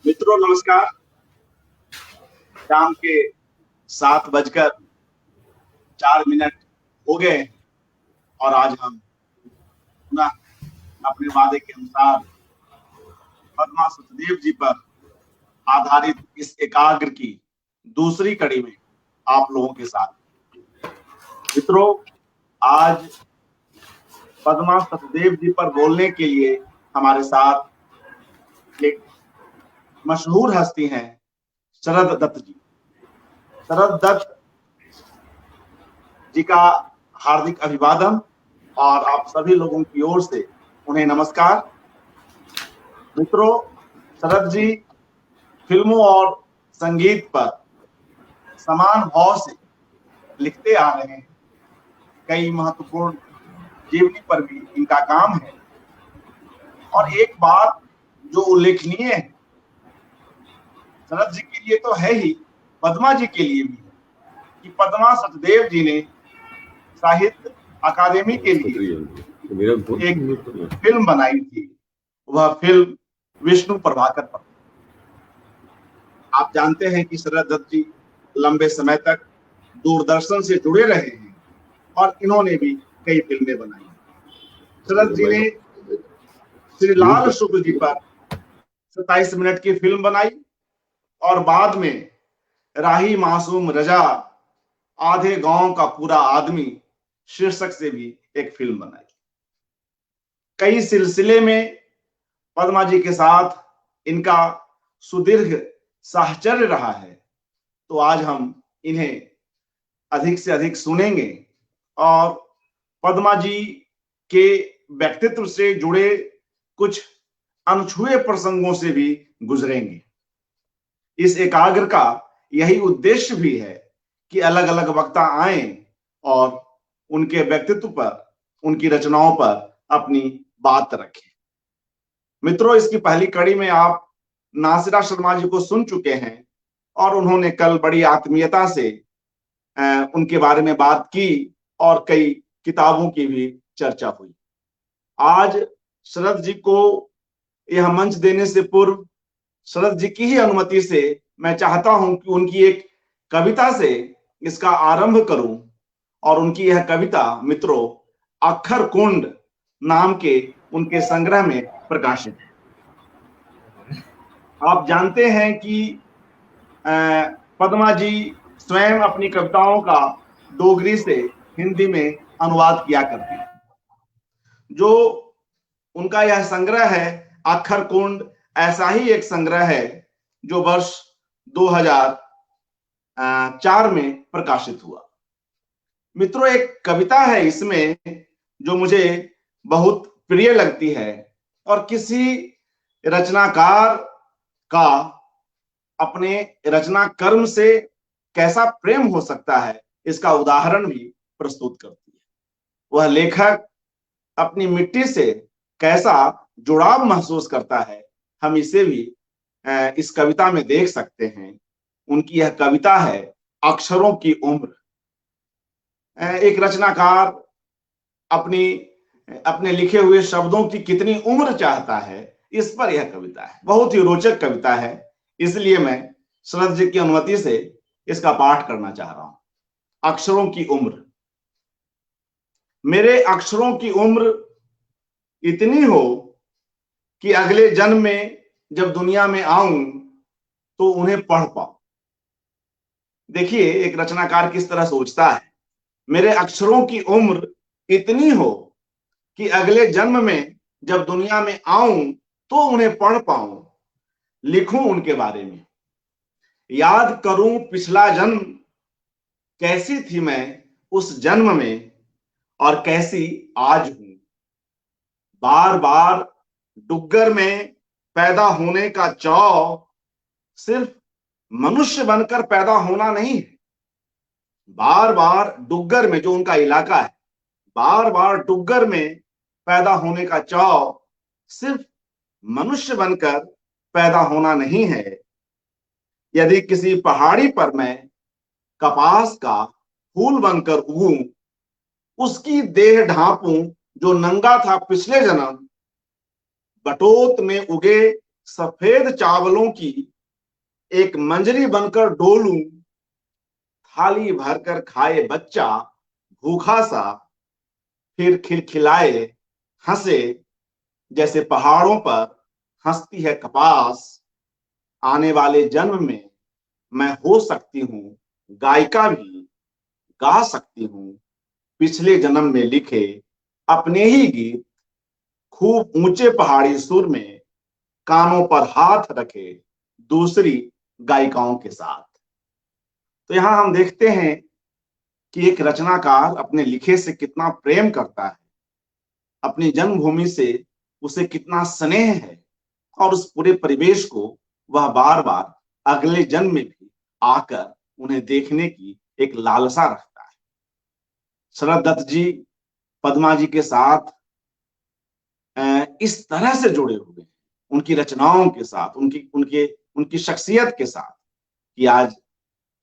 मित्रों नमस्कार। शाम के 7:04 हो गए और आज हम पुनः अपने वादे के अनुसार पद्मा सचदेव जी पर आधारित इस एकाग्र की दूसरी कड़ी में आप लोगों के साथ। मित्रों, आज पद्मा सचदेव जी पर बोलने के लिए हमारे साथ एक मशहूर हस्ती हैं शरद दत्त जी। शरद दत्त जी का हार्दिक अभिवादन और आप सभी लोगों की ओर से उन्हें नमस्कार। मित्रों, शरद जी फिल्मों और संगीत पर समान भाव से लिखते आ रहे हैं। कई महत्वपूर्ण जीवनी पर भी इनका काम है और एक बात जो उल्लेखनीय है शरद जी के लिए तो है ही, पद्मा जी के लिए भी है कि पद्मा सचदेव जी ने साहित्य अकादमी के लिए एक फिल्म बनाई थी। वह फिल्म विष्णु प्रभाकर पर। आप जानते हैं कि शरद दत्त जी लंबे समय तक दूरदर्शन से जुड़े रहे हैं और इन्होंने भी कई फिल्में बनाई। शरद जी ने श्री लाल शुक्ल जी पर 27 मिनट की फिल्म बनाई और बाद में राही मासूम रजा, आधे गांव का पूरा आदमी शीर्षक से भी एक फिल्म बनाई। कई सिलसिले में पद्मा जी के साथ इनका सुदीर्घ साहचर्य रहा है, तो आज हम इन्हें अधिक से अधिक सुनेंगे और पद्मा जी के व्यक्तित्व से जुड़े कुछ अनछुए प्रसंगों से भी गुजरेंगे। इस एकाग्र का यही उद्देश्य भी है कि अलग अलग वक्ता आएं और उनके व्यक्तित्व पर, उनकी रचनाओं पर अपनी बात रखें। मित्रों, इसकी पहली कड़ी में आप नासिरा शर्मा जी को सुन चुके हैं और उन्होंने कल बड़ी आत्मीयता से उनके बारे में बात की और कई किताबों की भी चर्चा हुई। आज शरद जी को यह मंच देने से पूर्व शरद जी की ही अनुमति से मैं चाहता हूं कि उनकी एक कविता से इसका आरंभ करूं और उनकी यह कविता मित्रों अक्षर कुंड नाम के उनके संग्रह में प्रकाशित है। आप जानते हैं कि पद्मा जी स्वयं अपनी कविताओं का डोगरी से हिंदी में अनुवाद किया करती है। जो उनका यह संग्रह है अक्षर कुंड, ऐसा ही एक संग्रह है जो वर्ष 2004 में प्रकाशित हुआ। मित्रों, एक कविता है इसमें जो मुझे बहुत प्रिय लगती है और किसी रचनाकार का अपने रचना कर्म से कैसा प्रेम हो सकता है इसका उदाहरण भी प्रस्तुत करती है। वह लेखक अपनी मिट्टी से कैसा जुड़ाव महसूस करता है, हम इसे भी इस कविता में देख सकते हैं। उनकी यह कविता है अक्षरों की उम्र। एक रचनाकार अपने लिखे हुए शब्दों की कितनी उम्र चाहता है, इस पर यह कविता है। बहुत ही रोचक कविता है, इसलिए मैं शरद जी की अनुमति से इसका पाठ करना चाह रहा हूं। अक्षरों की उम्र। मेरे अक्षरों की उम्र इतनी हो कि अगले जन्म में जब दुनिया में आऊं तो उन्हें पढ़ पाऊं। देखिए एक रचनाकार किस तरह सोचता है। मेरे अक्षरों की उम्र इतनी हो कि अगले जन्म में जब दुनिया में आऊं तो उन्हें पढ़ पाऊं, लिखूं उनके बारे में, याद करूं पिछला जन्म, कैसी थी मैं उस जन्म में और कैसी आज हूं। बार बार डुग्गर में पैदा होने का चाव सिर्फ मनुष्य बनकर पैदा होना नहीं है। बार बार डुग्गर में, जो उनका इलाका है, बार बार डुग्गर में पैदा होने का चाव सिर्फ मनुष्य बनकर पैदा होना नहीं है। यदि किसी पहाड़ी पर मैं कपास का फूल बनकर उगूं, उसकी देह ढांपूं जो नंगा था पिछले जन्म, बटोत में उगे सफेद चावलों की एक मंजरी बनकर डोलूं, थाली भरकर खाए बच्चा भूखा सा, फिर खिलखिलाए हंसे जैसे पहाड़ों पर हंसती है कपास। आने वाले जन्म में मैं हो सकती हूँ गायिका भी, गा सकती हूँ पिछले जन्म में लिखे अपने ही गीत, खूब ऊंचे पहाड़ी सुर में कानों पर हाथ रखे दूसरी गायिकाओं के साथ। तो यहां हम देखते हैं कि एक रचनाकार अपने लिखे से कितना प्रेम करता है, अपनी जन्मभूमि से उसे कितना स्नेह है, और उस पूरे परिवेश को वह बार बार अगले जन्म में भी आकर उन्हें देखने की एक लालसा रखता है। शरद दत्त जी पद्मा जी के साथ इस तरह से जुड़े हुए हैं, उनकी रचनाओं के साथ, उनकी उनके उनकी शख्सियत के साथ, कि आज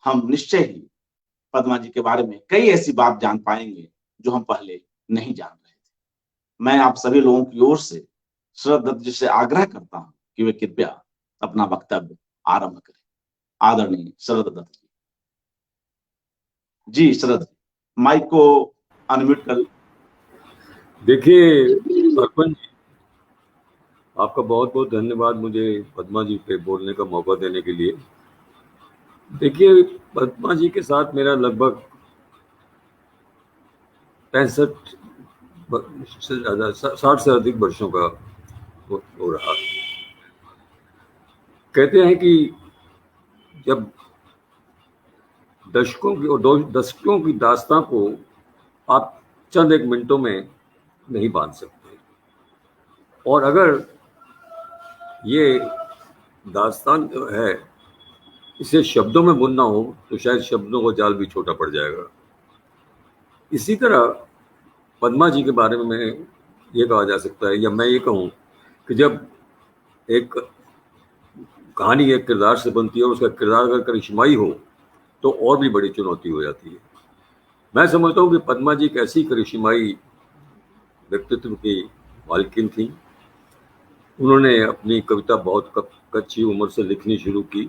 हम निश्चय ही पद्मा जी के बारे में कई ऐसी बात जान पाएंगे जो हम पहले नहीं जान रहे थे। मैं आप सभी लोगों की ओर से शरद दत्त जी से आग्रह करता हूं कि वे कृपया अपना वक्तव्य आरंभ करें। आदरणीय शरद दत्त जी। जी शरद, माइक को अनम्यूट कर। देखिए अर्पण जी, आपका बहुत बहुत धन्यवाद मुझे पद्मा जी पे बोलने का मौका देने के लिए। देखिए पद्मा जी के साथ मेरा लगभग 65 से ज़्यादा 60 से अधिक वर्षों का हो रहा। कहते हैं कि जब दशकों की और दशकों की दास्तां को आप चंद एक मिनटों में नहीं बांध सकते, और अगर ये दास्तान जो है इसे शब्दों में बुनना हो तो शायद शब्दों का जाल भी छोटा पड़ जाएगा। इसी तरह पद्मा जी के बारे में ये कहा जा सकता है, या मैं ये कहूँ कि जब एक कहानी एक किरदार से बनती है और उसका किरदार अगर करिश्माई हो तो और भी बड़ी चुनौती हो जाती है। मैं समझता हूँ कि पद्मा जी एक ऐसी करिश्माई व्यक्तित्व की मालकिन थी। उन्होंने अपनी कविता बहुत कच्ची उम्र से लिखनी शुरू की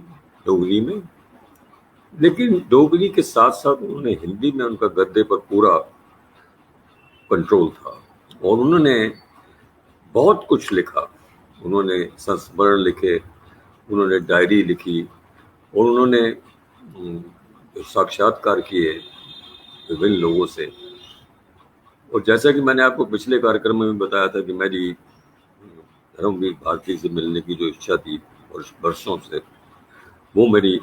डोगरी में, लेकिन डोगरी के साथ साथ उन्होंने हिंदी में उनका गद्य पर पूरा कंट्रोल था, और उन्होंने बहुत कुछ लिखा। उन्होंने संस्मरण लिखे, उन्होंने डायरी लिखी, और उन्होंने साक्षात्कार किए विभिन्न लोगों से। और जैसा कि मैंने आपको पिछले कार्यक्रम में भी बताया था कि मेरी धर्मवीर भारती से मिलने की जो इच्छा थी वर्षों से, वो मेरी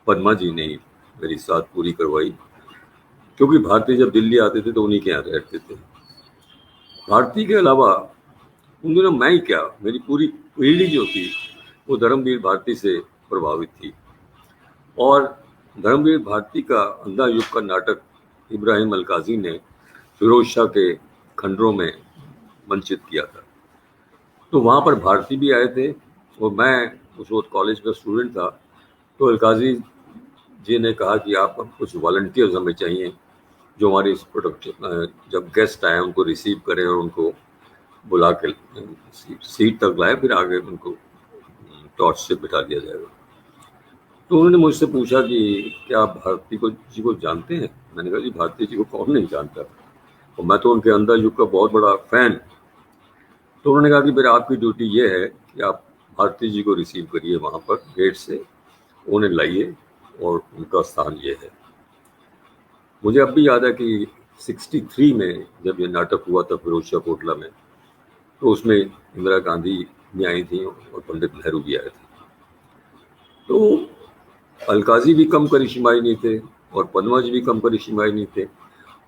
पद्मा जी ने मेरी साथ पूरी करवाई। क्योंकि भारती जब दिल्ली आते थे तो उन्हीं के यहाँ रहते थे। भारती के अलावा उन दिनों मैं ही क्या, मेरी पूरी पीढ़ी जो थी वो धर्मवीर भारती से प्रभावित थी। और धर्मवीर भारती का अंधा युग का नाटक इब्राहिम अलकाजी ने फिरोज शाह के खंडरों में मंचित किया था। तो वहाँ पर भारती भी आए थे, और मैं उस वक्त कॉलेज का स्टूडेंट था। तो अलकाजी जी ने कहा कि आप कुछ वॉलंटियर्स हमें चाहिए जो हमारे इस प्रोडक्शन, जब गेस्ट आए उनको रिसीव करें और उनको बुला के सीट तक लाए, फिर आगे उनको टॉर्च से बिठा दिया जाएगा। तो उन्होंने मुझसे पूछा कि क्या आप भारती जी को जानते हैं? मैंने कहा जी भारती जी को कौन नहीं जानता, और मैं तो उनके अंधा युग का बहुत बड़ा फैन। तो उन्होंने कहा कि फिर आपकी ड्यूटी ये है कि आप भारती जी को रिसीव करिए वहाँ पर गेट से, उन्हें लाइए, और उनका स्थान ये है। मुझे अब भी याद है कि 63 में जब ये नाटक हुआ था फिरोज शाह कोटला में, तो उसमें इंदिरा गांधी भी आई थी और पंडित नेहरू भी आए थे। तो अलकाजी भी कम करिश्माई नहीं थे और पद्मा जी भी कम करिश्माई नहीं थे।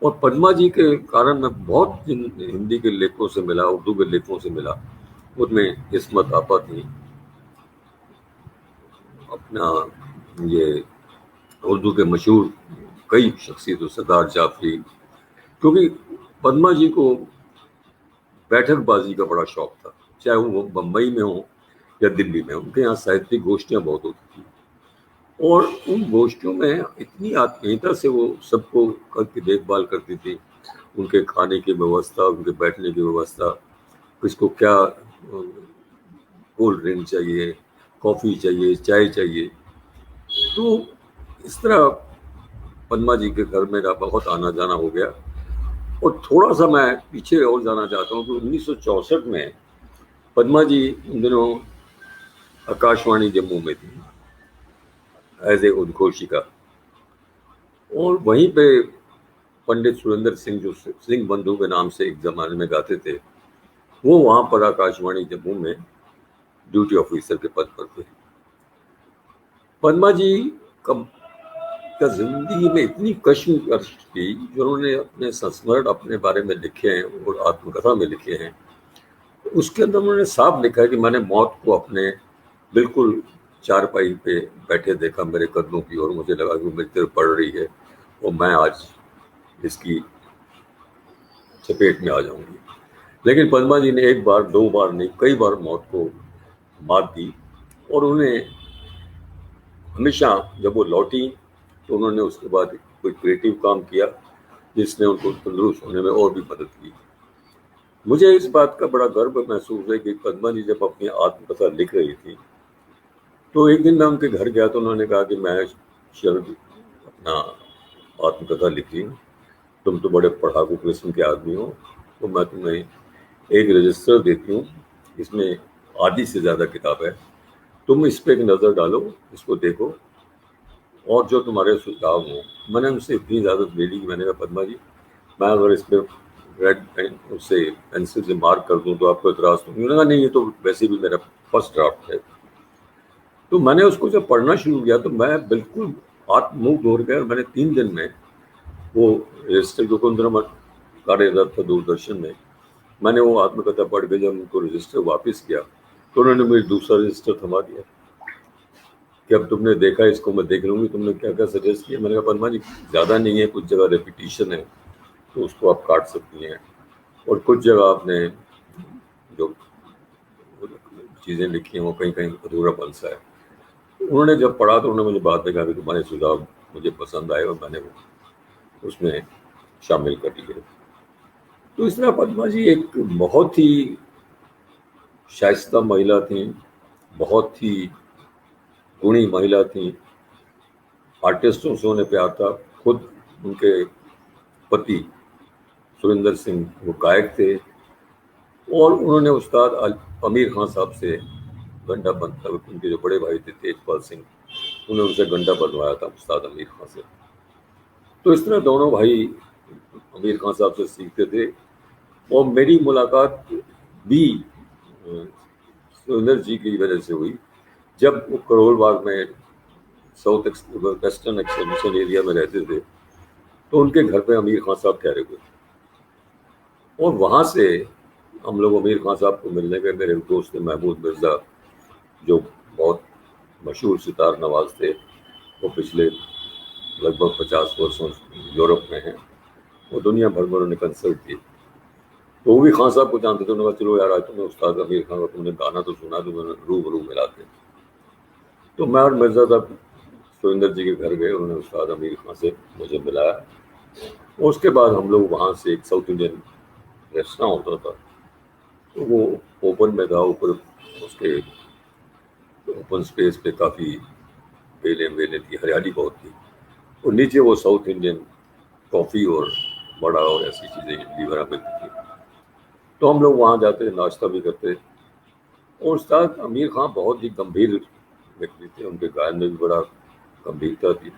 और पद्मा जी के कारण मैं बहुत जिन हिंदी के लेखकों से मिला, उर्दू के लेखकों से मिला, उनमें इस्मत आपा थी, अपना ये उर्दू के मशहूर कई शख्सियतों, सरदार जाफरी। क्योंकि पद्मा जी को बैठकबाजी का बड़ा शौक था, चाहे वो बम्बई में हो या दिल्ली में। उनके यहाँ साहित्यिक गोष्ठियाँ बहुत होती थी, और उन गोष्ठियों में इतनी आत्मीयता से वो सबको की देखभाल करती थी। उनके खाने की व्यवस्था, उनके बैठने की व्यवस्था, किसको क्या कोल्ड ड्रिंक चाहिए, कॉफ़ी चाहिए, चाय चाहिए। तो इस तरह पद्मा जी के घर मेरा बहुत आना जाना हो गया। और थोड़ा सा मैं पीछे और जाना चाहता हूँ कि 1964 में पद्मा जी उन दिनों आकाशवाणी जम्मू में थी एज ए उद्घोषिका, और वहीं पे पंडित सुरेंद्र सिंह, जो सिंह बंधु के नाम से एक जमाने में गाते थे, वो वहां पर आकाशवाणी जम्मू में ड्यूटी ऑफिसर के पद पर थे। पद्मा जी का जिंदगी में इतनी कश्मकश थी, जो उन्होंने अपने संस्मरण अपने बारे में लिखे हैं और आत्मकथा में लिखे हैं, उसके अंदर उन्होंने साफ लिखा है कि मैंने मौत को अपने बिल्कुल चारपाई पे बैठे देखा मेरे कदमों की, और मुझे लगा कि वो मेरी तरफ पड़ रही है और मैं आज इसकी चपेट में आ जाऊंगी। लेकिन पद्मा जी ने एक बार, दो बार नहीं, कई बार मौत को मात दी, और उन्हें हमेशा जब वो लौटी तो उन्होंने उसके बाद कोई क्रिएटिव काम किया जिसने उनको तंदुरुस्त होने में और भी मदद की। मुझे इस बात का बड़ा गर्व महसूस है कि पद्मा जी जब अपनी आत्मकथा लिख रही थी, तो एक दिन मैं उनके घर गया तो उन्होंने कहा कि मैं शरद अपना आत्मकथा लिख रही हूँ, तुम तो बड़े पढ़ाकू किस्म के आदमी हो, तो मैं तुम्हें एक रजिस्टर देती हूँ, इसमें आधी से ज़्यादा किताब है, तुम इस पर एक नज़र डालो, इसको देखो, और जो तुम्हारे सुझाव हो। मैंने उनसे इतनी इजाज़त ले ली कि मैंने कहा पद्मा जी, मैं अगर इस पर रेड पेन उससे पेंसिल से मार्क कर दूँ तो आपको इतराज़ तो नहीं होगा? नहीं, ये तो वैसे भी मेरा फर्स्ट ड्राफ्ट है। तो मैंने उसको जब पढ़ना शुरू किया तो मैं बिल्कुल आत्ममुग्ध हो गया, और मैंने 3 दिन में वो रजिस्टर, जो कुंद्रमा कार्यरत था दूरदर्शन में, मैंने वो आत्मकथा पढ़ के जब उनको रजिस्टर वापस किया तो उन्होंने मुझे दूसरा रजिस्टर थमा दिया कि अब तुमने देखा, इसको मैं देख लूँगी, तुमने क्या क्या सजेस्ट किया। मैंने कहा पद्मा जी, ज़्यादा नहीं है, कुछ जगह रेपिटेशन है तो उसको आप काट सकती हैं, और कुछ जगह आपने जो चीज़ें लिखी हैं वो कहीं कहीं अधूरापन सा है। उन्होंने जब पढ़ा तो उन्होंने मुझे बाद में कहा कि तुम्हारे सुझाव मुझे पसंद आए, और मैंने वो उसमें शामिल कर लिए। तो इस तरह पद्मा जी एक बहुत ही शाइस्ता महिला थी, बहुत ही गुणी महिला थी, आर्टिस्टों से उन्हें प्यार था। खुद उनके पति सुरेंद्र सिंह वो गायक थे, और उन्होंने उस्ताद अमीर खान साहब से गंडा बनता, उनके जो बड़े भाई थे तेजपाल सिंह, उन्होंने उनसे गंडा बनवाया था उस्ताद अमीर खान से। तो इस तरह दोनों भाई अमीर खान साहब से सीखते थे, और मेरी मुलाकात भी सुरेंद्र जी की वजह से हुई। जब वो करोल बाग में साउथ वेस्टर्न एक्सटेंशन एरिया में रहते थे तो उनके घर पे अमीर खान साहब ठहरे हुए, और वहाँ से हम लोग अमीर खान साहब को मिलने गए। मेरे दोस्त महमूद मिर्ज़ा, जो बहुत मशहूर सितार नवाज थे, वो पिछले लगभग 50 वर्षों यूरोप में हैं, वो दुनिया भर में उन्होंने कंसर्ट किए, तो वो भी खान साहब को जानते थे। उन्होंने कहा चलो यार, आज तुमने उस्ताद अमीर खान का तुमने गाना तो सुना, तो मैंने रूबरू मिलाते। तो मैं और मिर्ज़ा साहब सुरेंद्र जी के घर गए, उन्होंने उस्ताद अमीर खान से मुझे मिलाया, और उसके बाद हम लोग वहाँ से एक साउथ इंडियन रेस्टोरेंट होता था, तो वो ओपन में था, ऊपर उसके ओपन स्पेस पे काफ़ी बेलें वेलें थी, हरियाली बहुत थी, और नीचे वो साउथ इंडियन कॉफ़ी और बड़ा और ऐसी चीज़ें इडली वगैरह मिलती थी। तो हम लोग वहाँ जाते, नाश्ता भी करते। और उस्ताद अमीर खान बहुत ही गंभीर व्यक्ति थे, उनके गायन में भी बड़ा गंभीरता थी,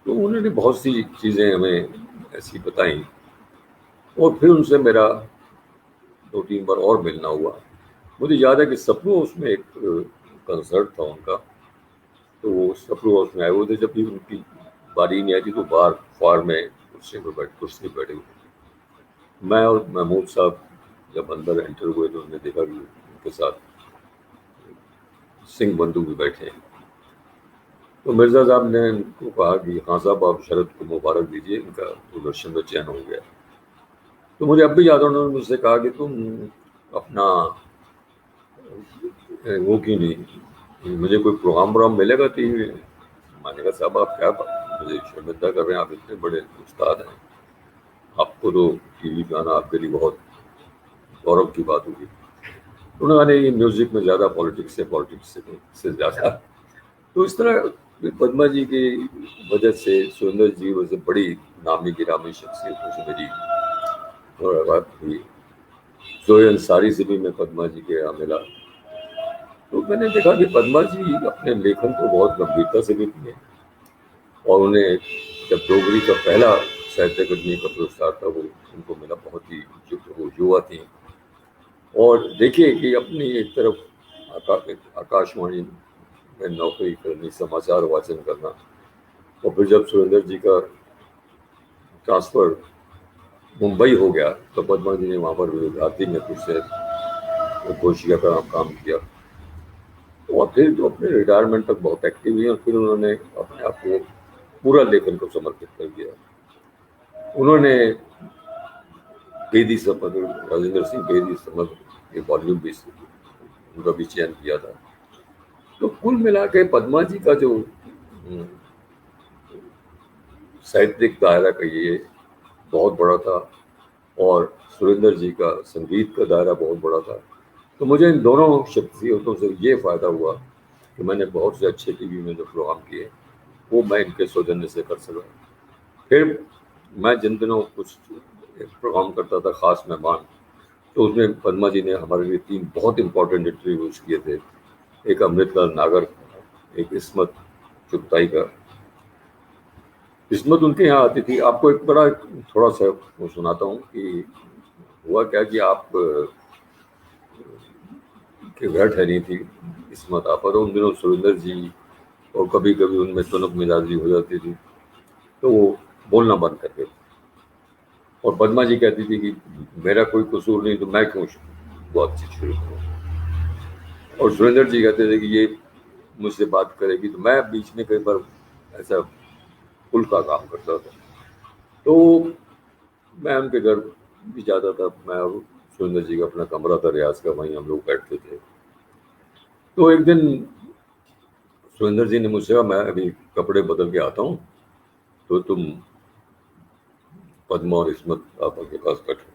तो उन्होंने बहुत सी चीज़ें हमें ऐसी बताई, और फिर उनसे मेरा 2-3 बार और मिलना हुआ। मुझे याद है कि सप्रू हाउस में एक कंसर्ट था उनका, तो वो सप्रू हाउस में आए हुए थे। जब भी उनकी बारी नहीं आई थी तो बाहर फार में कुर्सी पर बैठे हुए थे। मैं और महमूद साहब जब अंदर एंटर हुए तो उन्होंने देखा कि उनके साथ सिंह बंधु भी बैठे हैं। तो मिर्ज़ा साहब ने उनको कहा कि हाँ साहब, आप शरद को मुबारक दीजिए, इनका दूरदर्शन में चयन हो गया। तो मुझे अब भी याद है, उन्होंने मुझसे कहा कि तुम अपना वो क्यों नहीं, मुझे कोई प्रोग्राम मिलेगा टीवी में? मैंने कहा साहब, आप क्या मुझे शर्मिंदा कर रहे हैं, आप इतने बड़े उस्ताद हैं, आपको तो टीवी पे आना आपके लिए बहुत गौरव की बात होगी। उन्होंने ये म्यूजिक में ज़्यादा पॉलिटिक्स से ज़्यादा। तो इस तरह पद्मा जी की वजह से सुरेंद्र जी वैसे बड़ी नामी गिरामी शख्सियतों से मेरी मुलाकात हुई। जोए अंसारी से भी मैं पद्मा जी के यहाँ मिला, तो मैंने देखा कि पद्मा जी अपने लेखन को बहुत गंभीरता से लिखती हैं, और उन्हें जब डोगरी का पहला साहित्य अकादमी का पुरस्कार था वो उनको मिला, बहुत ही वो युवा थी। और देखिए कि अपनी एक तरफ आकाशवाणी में नौकरी करनी, समाचार वाचन करना, और फिर जब सुरेंद्र जी का ट्रांसफर मुंबई हो गया तो पद्मा जी ने वहाँ पर विद्यार्थी में कुछ से उद्घोषिका का काम किया, और फिर तो अपने रिटायरमेंट तक बहुत एक्टिव हुई, और फिर उन्होंने अपने आप को पूरा लेखन को समर्पित कर दिया। उन्होंने बेदी समद, राजेंद्र सिंह बेदी समद के वॉल्यूम भी उनका भी चयन किया था। तो कुल मिला के पद्मा जी का जो साहित्यिक दायरा का ये बहुत बड़ा था, और सुरेंद्र जी का संगीत का दायरा बहुत बड़ा था। तो मुझे इन दोनों शख्सियतों से ये फ़ायदा हुआ कि मैंने बहुत से अच्छे टीवी में जो प्रोग्राम किए वो मैं इनके सौजन्य से कर सका। फिर मैं जिन दिनों कुछ प्रोग्राम करता था ख़ास मेहमान, तो उसमें पद्मा जी ने हमारे लिए 3 बहुत इम्पोर्टेंट इंटरव्यूज़ किए थे। एक अमृतलाल नागर का, एक इस्मत चुगताई का। इस्मत उनके यहाँ आती थी। आपको एक बड़ा थोड़ा सा वो सुनाता हूँ कि हुआ क्या कि आप के घर ठहरी थी इस्मत आप, और उन दिनों सुरेंद्र जी और कभी कभी उनमें तुनक मिजाजी हो जाती थी, तो वो बोलना बंद कर देते, और पद्मा जी कहती थी कि मेरा कोई कसूर नहीं तो मैं क्यों बातचीत शुरू करूँ, और सुरेंद्र जी कहते थे कि ये मुझसे बात करेगी, तो मैं बीच में कई बार ऐसा पुल का काम करता था। तो मैं उनके घर भी जाता था, मैं और सुरेंद्र जी का अपना कमरा था रियाज का, वहीं हम लोग बैठते थे। तो एक दिन सुरेंद्र जी ने मुझसे कहा मैं अभी कपड़े बदल के आता हूँ, तो तुम पद्मा और इस्मत आपा के पास बैठो।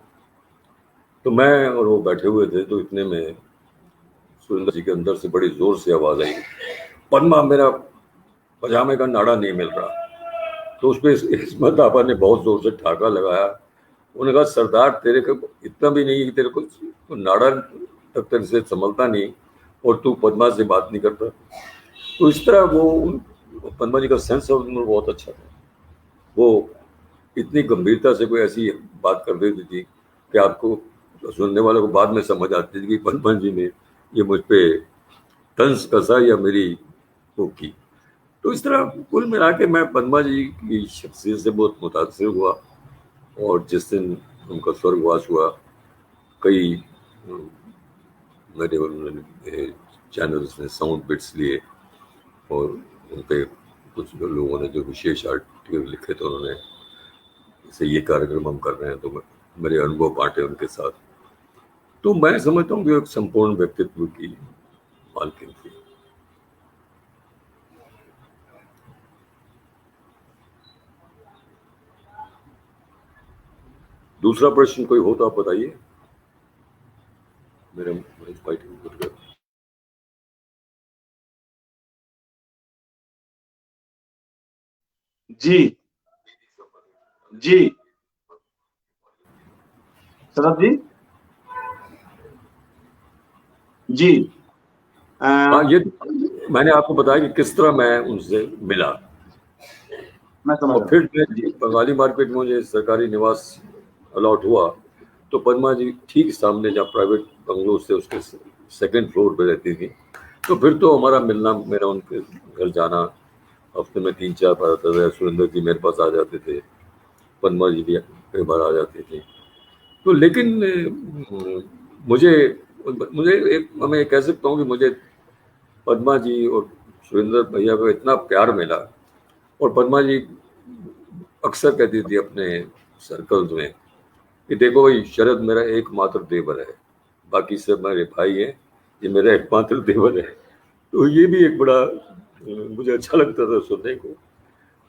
तो मैं और वो बैठे हुए थे, तो इतने में सुरेंद्र जी के अंदर से बड़ी जोर से आवाज आई, पद्मा मेरा पजामे का नाड़ा नहीं मिल रहा। तो उस पर इस्मत आपा ने बहुत जोर से ठाका लगाया। उन्होंने कहा सरदार तेरे को इतना भी नहीं कि तेरे को तो नाड़ा तक तेरे से संभलता नहीं और तू पद्मा से बात नहीं करता। तो इस तरह वो पद्मा जी का सेंस ऑफ ह्यूमर बहुत अच्छा था। वो इतनी गंभीरता से कोई ऐसी बात कर देती थी कि आपको सुनने वालों को बाद में समझ आती थी कि पद्मा जी ने ये मुझ पर तंज कसा या मेरी वो की। तो इस तरह कुल मिला के मैं पद्मा जी की शख्सियत से बहुत मुतासिर हुआ, और जिस दिन उनका स्वर्गवास हुआ कई मेरे उन्होंने चैनल्स ने साउंड बिट्स लिए, और उन पर कुछ लोगों ने जो विशेष आर्टिकल लिखे थे उन्होंने जैसे ये कार्यक्रम हम कर रहे हैं, तो मेरे अनुभव बांटे उनके साथ। तो मैं समझता हूँ कि एक संपूर्ण व्यक्तित्व की मालकिन थी। दूसरा प्रश्न कोई हो तो आप बताइए। मेरे जी जी शरद जी जी हाँ, ये मैंने आपको बताया कि किस तरह मैं उनसे मिला, मैं समझ और रहा फिर जी बंगाली मार्केट में मुझे सरकारी निवास अलॉट हुआ, तो पद्मा जी ठीक सामने जहाँ प्राइवेट बंगलो से उसके सेकंड फ्लोर पे रहती थी। तो फिर तो हमारा मिलना, मेरा उनके घर जाना, हफ्ते में 3-4 बार आता था। सुरेंद्र जी मेरे पास आ जाते थे, पद्मा जी भी कई बार आ जाती थी। तो लेकिन मुझे मुझे एक मैं कह सकता हूँ कि मुझे पद्मा जी और सुरेंद्र भैया को इतना प्यार मिला, और पद्मा जी अक्सर कहती थी अपने सर्कल्स में कि देखो भाई शरद मेरा एकमात्र देवर है, बाकी सब मेरे भाई हैं, ये मेरा एकमात्र देवर है। तो ये भी एक बड़ा मुझे अच्छा लगता था सुनने को,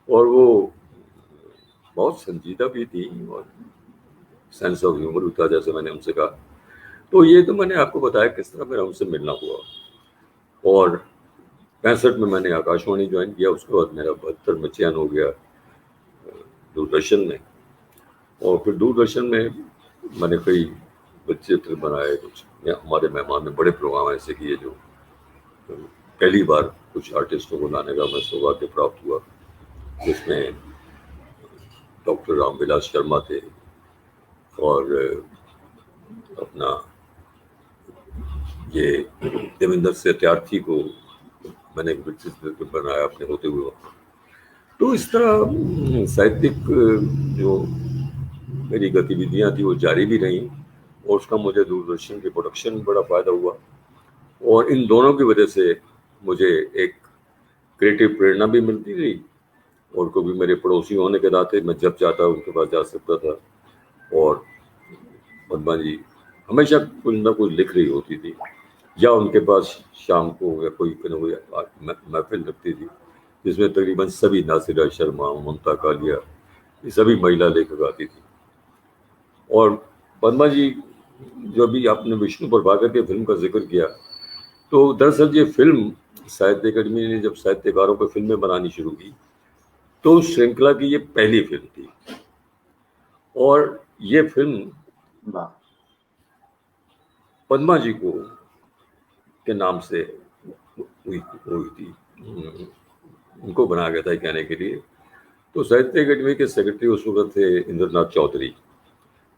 और वो बहुत संजीदा भी थी और सेंस ऑफ ह्यूमर भी था, जैसे मैंने उनसे कहा। तो ये तो मैंने आपको बताया किस तरह मेरा उनसे मिलना हुआ। और 65 में मैंने आकाशवाणी ज्वाइन किया, उसके बाद मेरा 72 में चयन हो गया दूरदर्शन में। और फिर दूरदर्शन में मैंने कई चित्र बनाए, कुछ हमारे मेहमान में बड़े प्रोग्राम ऐसे किए जो पहली बार कुछ आर्टिस्टों को लाने का मैं सौभाग्य प्राप्त हुआ, जिसमें डॉक्टर रामविलास शर्मा थे और अपना ये देवेंद्र सत्यार्थी को मैंने एक चित्र बनाया अपने होते हुए। तो इस तरह साहित्यिक जो मेरी गतिविधियां थी वो जारी भी रहीं, और उसका मुझे दूरदर्शन के प्रोडक्शन में बड़ा फायदा हुआ। और इन दोनों की वजह से मुझे एक क्रिएटिव प्रेरणा भी मिलती रही, और कभी मेरे पड़ोसी होने के नाते मैं जब चाहता उनके पास जा सकता था। और पद्मा जी हमेशा कुछ ना कुछ लिख रही होती थी, या उनके पास शाम को या कोई महफिल लगती थी जिसमें तकरीबन सभी, नासिरा शर्मा, ममता कालिया, ये सभी महिला लेखक आती थी। और पद्मा जी, जो अभी आपने विष्णु प्रभाकर के फिल्म का जिक्र किया, तो दरअसल ये फिल्म साहित्य अकादमी ने जब साहित्यकारों पर फिल्में बनानी शुरू की तो उस श्रृंखला की ये पहली फिल्म थी। और ये फिल्म पद्मा जी को के नाम से हुई थी, उनको बनाया गया था कहने के लिए। तो साहित्य अकादमी के सेक्रेटरी उस वक्त थे इंद्रनाथ चौधरी।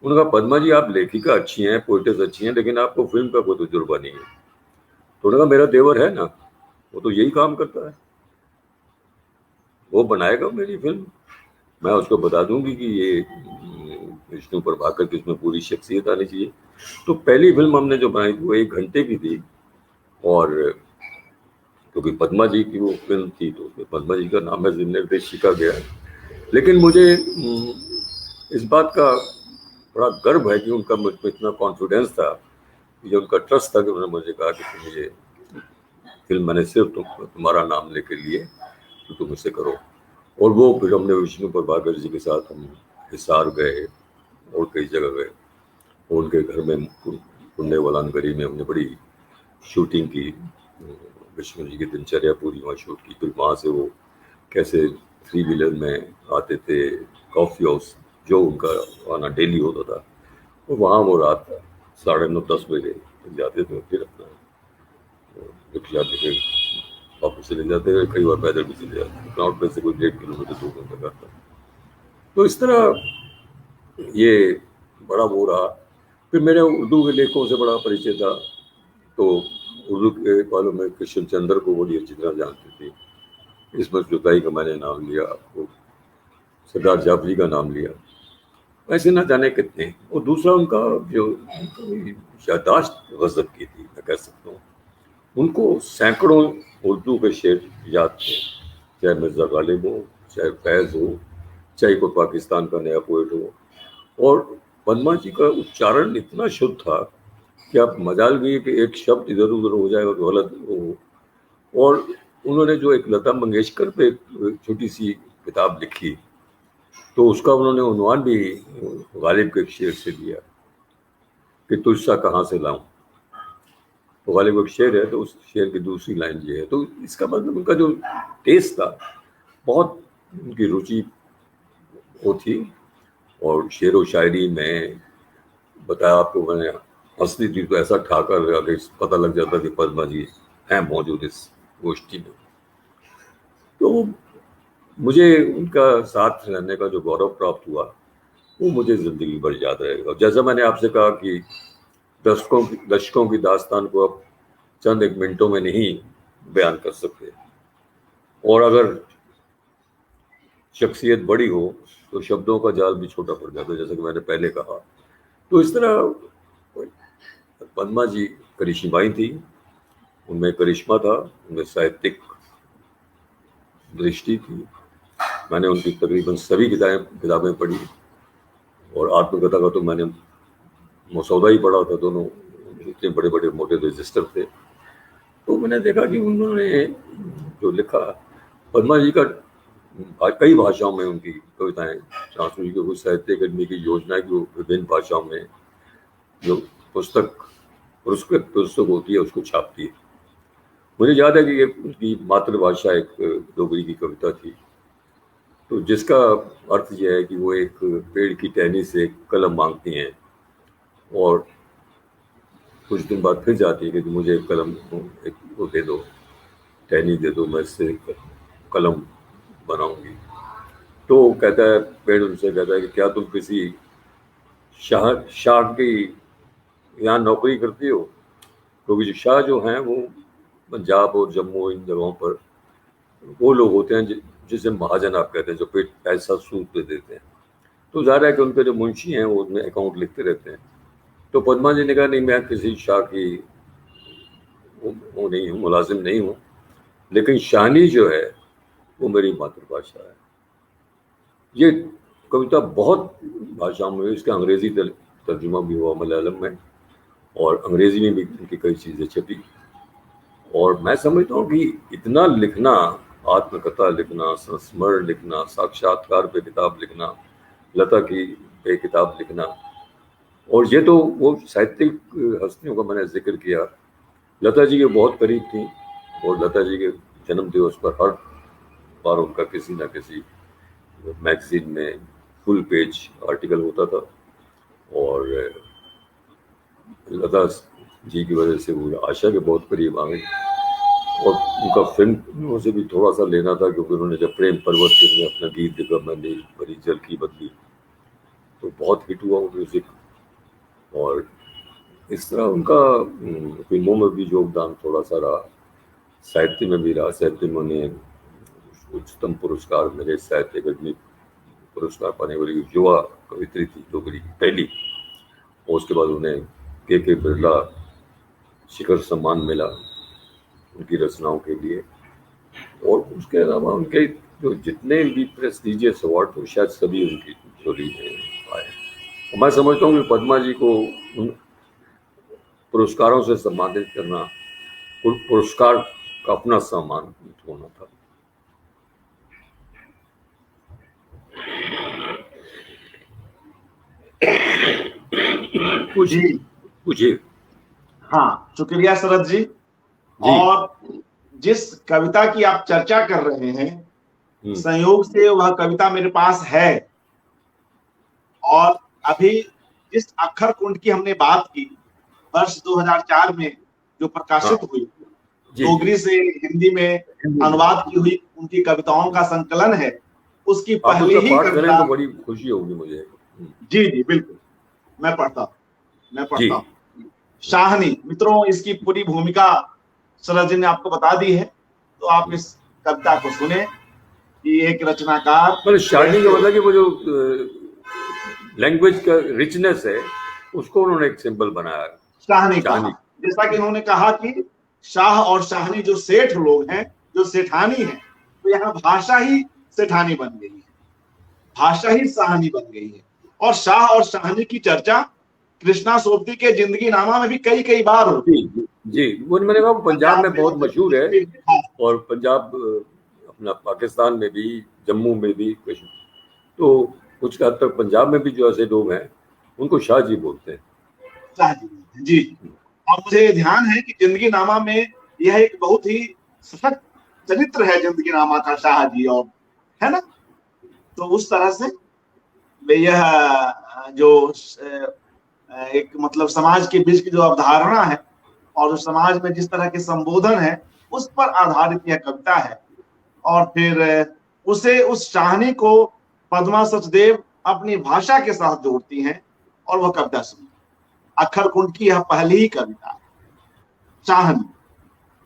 उन्होंने कहा, पद्मा जी आप लेखिका अच्छी हैं, पोइटेस अच्छी हैं, लेकिन आपको फिल्म का कोई तजुर्बा नहीं है। तो उन्होंने कहा, मेरा देवर है ना, वो तो यही काम करता है, वो बनाएगा मेरी फिल्म, मैं उसको बता दूंगी कि ये विष्णु प्रभाकर की इसमें पूरी शख्सियत आनी चाहिए। तो पहली फिल्म हमने जो बनाई थी वो 1 घंटे की थी, और क्योंकि पद्मा जी की वो फिल्म थी तो उसमें पद्मा जी का नाम है निर्देशिका गया। लेकिन मुझे इस बात का बड़ा गर्व है कि उनका मुझ पर इतना कॉन्फिडेंस था, ये उनका ट्रस्ट था कि उन्होंने मुझे कहा कि तुम ये फिल्म मैंने सिर्फ तुम्हारा नाम लेके लिए तो तुम इसे करो। और वो फिर हमने विष्णु प्रभाकर जी के साथ हम हिसार गए और कई जगह गए, और उनके घर में पुण्य वलानगरी में हमने बड़ी शूटिंग की, विष्णु जी की दिनचर्या पूरी वहाँ शूट की। फिर वहाँ से वो कैसे 3 व्हीलर में आते थे, कॉफ़ी हाउस जो उनका आना डेली होता था, और वहाँ वो रात 9:30-10 बजे जाते थे, फिर अपना रिक्शा लेके वापस चले जाते थे, कई बार पैदल भी चले जाते थे। ग्राउंड पे से कोई 1.5 किलोमीटर दूर होता करता। तो इस तरह ये बड़ा वो रहा। फिर मेरे उर्दू के लेखकों से बड़ा परिचय था, तो उर्दू के वालों में कृष्ण चंद्र को बड़ी अच्छी तरह जानती थी, इसमत जुताई का मैंने नाम लिया, आपको सरदार जाफरी का नाम लिया, ऐसे ना जाने कितने। और दूसरा उनका जो याददाश्त गजब की थी, मैं कह सकता हूँ। उनको सैकड़ों उर्दू के शेर याद थे, चाहे मिर्ज़ा गालिब हो, चाहे फैज़ हो, चाहे कोई पाकिस्तान का नया पोइट हो। और पद्मा जी का उच्चारण इतना शुद्ध था कि आप मजाल भी कि एक शब्द इधर उधर हो जाएगा तो गलत हो। और उन्होंने जो एक लता मंगेशकर पे छोटी सी किताब लिखी, तो उसका उन्होंने उन्वान भी गालिब के एक शेर से दिया कि तुझसा कहाँ से लाऊं। तो गालिब एक शेर है, तो उस शेर की दूसरी लाइन ये है। तो इसका मतलब उनका जो टेस्ट था, बहुत उनकी रुचि वो थी। और शेर व शायरी में बताया आपको मैंने, हंसती थी तो ऐसा ठाकर आगे पता लग जाता कि पद्मा जी हैं मौजूद इस गोष्ठी में। तो मुझे उनका साथ रहने का जो गौरव प्राप्त हुआ वो मुझे जिंदगी भर याद रहेगा। जैसा मैंने आपसे कहा कि दशकों की दास्तान को अब चंद एक मिनटों में नहीं बयान कर सकते, और अगर शख्सियत बड़ी हो तो शब्दों का जाल भी छोटा पड़ जाता है, जैसा कि मैंने पहले कहा। तो इस तरह पद्मा जी करिश्माई थी, उनमें करिश्मा था, उनमें साहित्यिक दृष्टि थी। मैंने उनकी तकरीबन सभी किताबें पढ़ी, और आत्मकथा का तो मैंने मसौदा ही पढ़ा था, दोनों इतने बड़े बड़े मोटे रजिस्टर थे। तो मैंने देखा कि उन्होंने जो लिखा, पद्मा जी का कई भाषाओं में उनकी कविताएं ट्रांसलेट की, साहित्य अकादमी की योजना की विभिन्न भाषाओं में जो पुस्तक पुस्तक होती है उसको छापती है। मुझे याद है कि उनकी मातृभाषा एक डोगरी की कविता थी, तो जिसका अर्थ यह है कि वो एक पेड़ की टहनी से कलम मांगती हैं और कुछ दिन बाद फिर जाती है कि मुझे एक कलम, एक वो दे दो, टहनी दे दो, मैं इससे कलम बनाऊंगी। तो कहता है, पेड़ उनसे कहता है कि क्या तुम किसी शाह की यहाँ नौकरी करती हो? क्योंकि जो शाह जो हैं वो पंजाब और जम्मू इन जगहों पर वो लोग होते हैं जिसे महाजन आप कहते हैं, जो पेट पैसा सूद पे देते हैं। तो ज़ाहिर है कि उनके जो मुंशी हैं वो उसमें अकाउंट लिखते रहते हैं। तो पद्मा जी ने कहा नहीं, मैं किसी शाह की वो नहीं हूँ, मुलाजिम नहीं हूँ, लेकिन शानी जो है वो मेरी मातृभाषा है। ये कविता बहुत भाषाओं में, इसका अंग्रेजी तर्जुमा भी हुआ मलयालम में, और अंग्रेजी में भी इनकी कई चीज़ें छपी। और मैं समझता हूँ कि इतना लिखना, आत्मकथा लिखना, संस्मरण लिखना, साक्षात्कार पे किताब लिखना, लता की पे किताब लिखना, और ये तो वो साहित्यिक हस्तियों का मैंने जिक्र किया, लता जी के बहुत करीब थी, और लता जी के जन्म दिवस पर हर बार उनका किसी न किसी मैगजीन में फुल पेज आर्टिकल होता था। और लता जी की वजह से वो आशा के बहुत करीब आ गई, और उनका फिल्म से भी थोड़ा सा लेना था, क्योंकि उन्होंने जब प्रेम पर्वत में अपना गीत लिखा, मैंने बड़ी जल की बदली, तो बहुत हिट हुआ वो म्यूजिक। और इस तरह उनका फिल्मों में भी योगदान थोड़ा सा रहा, साहित्य में भी रहा। साहित्य में उन्हें उच्चतम पुरस्कार मिले, साहित्य अकादमी पुरस्कार पाने वाली युवा कवित्री थी डोगरी की पहली, और उसके बाद उन्हें के बिरला शिखर सम्मान मिला उनकी रचनाओं के लिए। और उसके अलावा उनके जो जितने भी प्रेस्टीजियस अवार्ड थे शायद सभी उनकी चोरी में आए। और मैं समझता हूँ कि पद्मा जी को उन पुरस्कारों से सम्मानित करना, पुरस्कार का अपना सम्मान होना था। पूछिए। हाँ, शुक्रिया शरद जी। और जिस कविता की आप चर्चा कर रहे हैं, संयोग से वह कविता मेरे पास है, और अभी जिस अक्षर कुंड की हमने बात की वर्ष 2004 में जो प्रकाशित हुई, डोगरी से हिंदी में अनुवाद की हुई उनकी कविताओं का संकलन है, उसकी पहली ही कविता। तो बड़ी खुशी होगी मुझे। जी जी बिल्कुल, मैं पढ़ता हूँ। शाहनी, मित्रों इसकी पूरी भूमिका शरद जी ने आपको बता दी है, तो आप इस कविता को सुने कि एक रचनाकार, शाहनी का मतलब कि वो जो लैंग्वेज का रिचनेस है उसको उन्होंने एक सिंबल बनाया, शाहनी का। जैसा कि उन्होंने कहा कि शाह और शाहनी जो सेठ लोग हैं, जो सेठानी है, तो यहाँ भाषा ही सेठानी बन गई है, भाषा ही शाहनी बन गई है। और शाह और शाहनी की चर्चा कृष्णा सोबती के जिंदगी नामा में भी कई बार होती है। जी, वो मैंने कहा पंजाब में बहुत मशहूर है, और पंजाब अपना पाकिस्तान में भी, जम्मू में भी, तो कुछ हद तक पंजाब में भी जो ऐसे लोग हैं उनको शाह जी बोलते हैं। शाह जी, जी। और मुझे ध्यान है कि जिंदगी नामा में यह एक बहुत ही सशक्त चरित्र है, जिंदगी नामा का शाह जी, और है ना। तो उस तरह से यह जो एक मतलब समाज के बीच की जो अवधारणा है और जो समाज में जिस तरह के संबोधन है उस पर आधारित यह कविता है। और फिर उसे, उस शाहनी को पद्मा सचदेव अपनी भाषा के साथ जोड़ती हैं और वह कविता सुनी। अक्षर कुंड की यह पहली ही कविता है, शाहनी,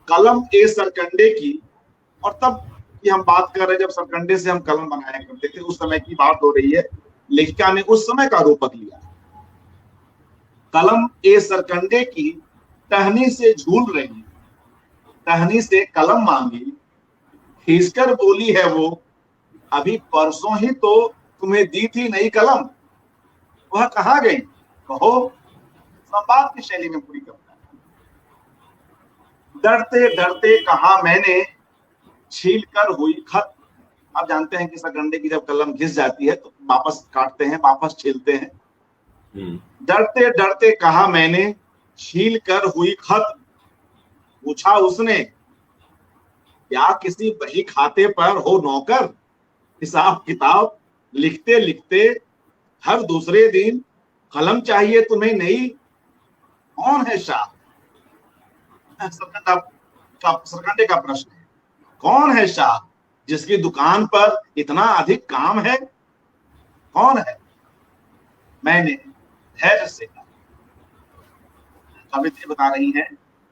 कलम ए सरकंडे की। और तब की हम बात कर रहे हैं जब सरकंडे से हम कलम बनाया करते थे, उस समय की बात हो रही है। लेखिका ने उस समय का रूपक लिया। कलम ए सरकंडे की टहनी से झूल रही, टहनी से कलम मांगी, खींचकर बोली है वो, अभी परसों ही तो तुम्हें दी थी नई कलम, वह कहाँ गई कहो। संवाद की शैली में पूरी कविता। डरते डरते कहा मैंने, छील कर हुई खत। आप जानते हैं कि सरकंडे की जब कलम घिस जाती है तो वापस काटते हैं, वापस छीलते हैं। डरते डरते कहा मैंने, छील कर हुई खत्म। पूछा उसने, क्या किसी बही खाते पर हो नौकर? हिसाब किताब लिखते लिखते हर दूसरे दिन कलम चाहिए तुम्हें नई। कौन है शाह? सरकंडे का प्रश्न है। कौन है शाह जिसकी दुकान पर इतना अधिक काम है? कौन है? मैंने धैर्य से कहा। सावित्री बता रही है,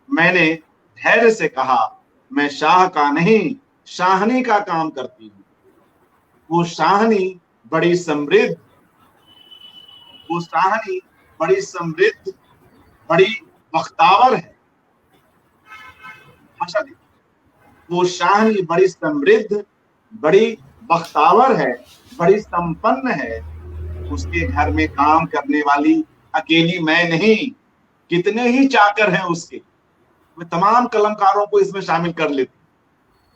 मैंने धैर्य से कहा, मैं शाह का नहीं शाहनी का काम करती हूँ। वो शाहनी बड़ी समृद्ध, वो शाहनी बड़ी समृद्ध, बड़ी बख्तावर है। भाषा दी, वो शाहनी बड़ी समृद्ध, बड़ी बख्तावर है, बड़ी संपन्न है। उसके घर में काम करने वाली अकेली मैं नहीं, कितने ही चाकर हैं उसके। मैं तमाम कलमकारों को इसमें शामिल कर लेती।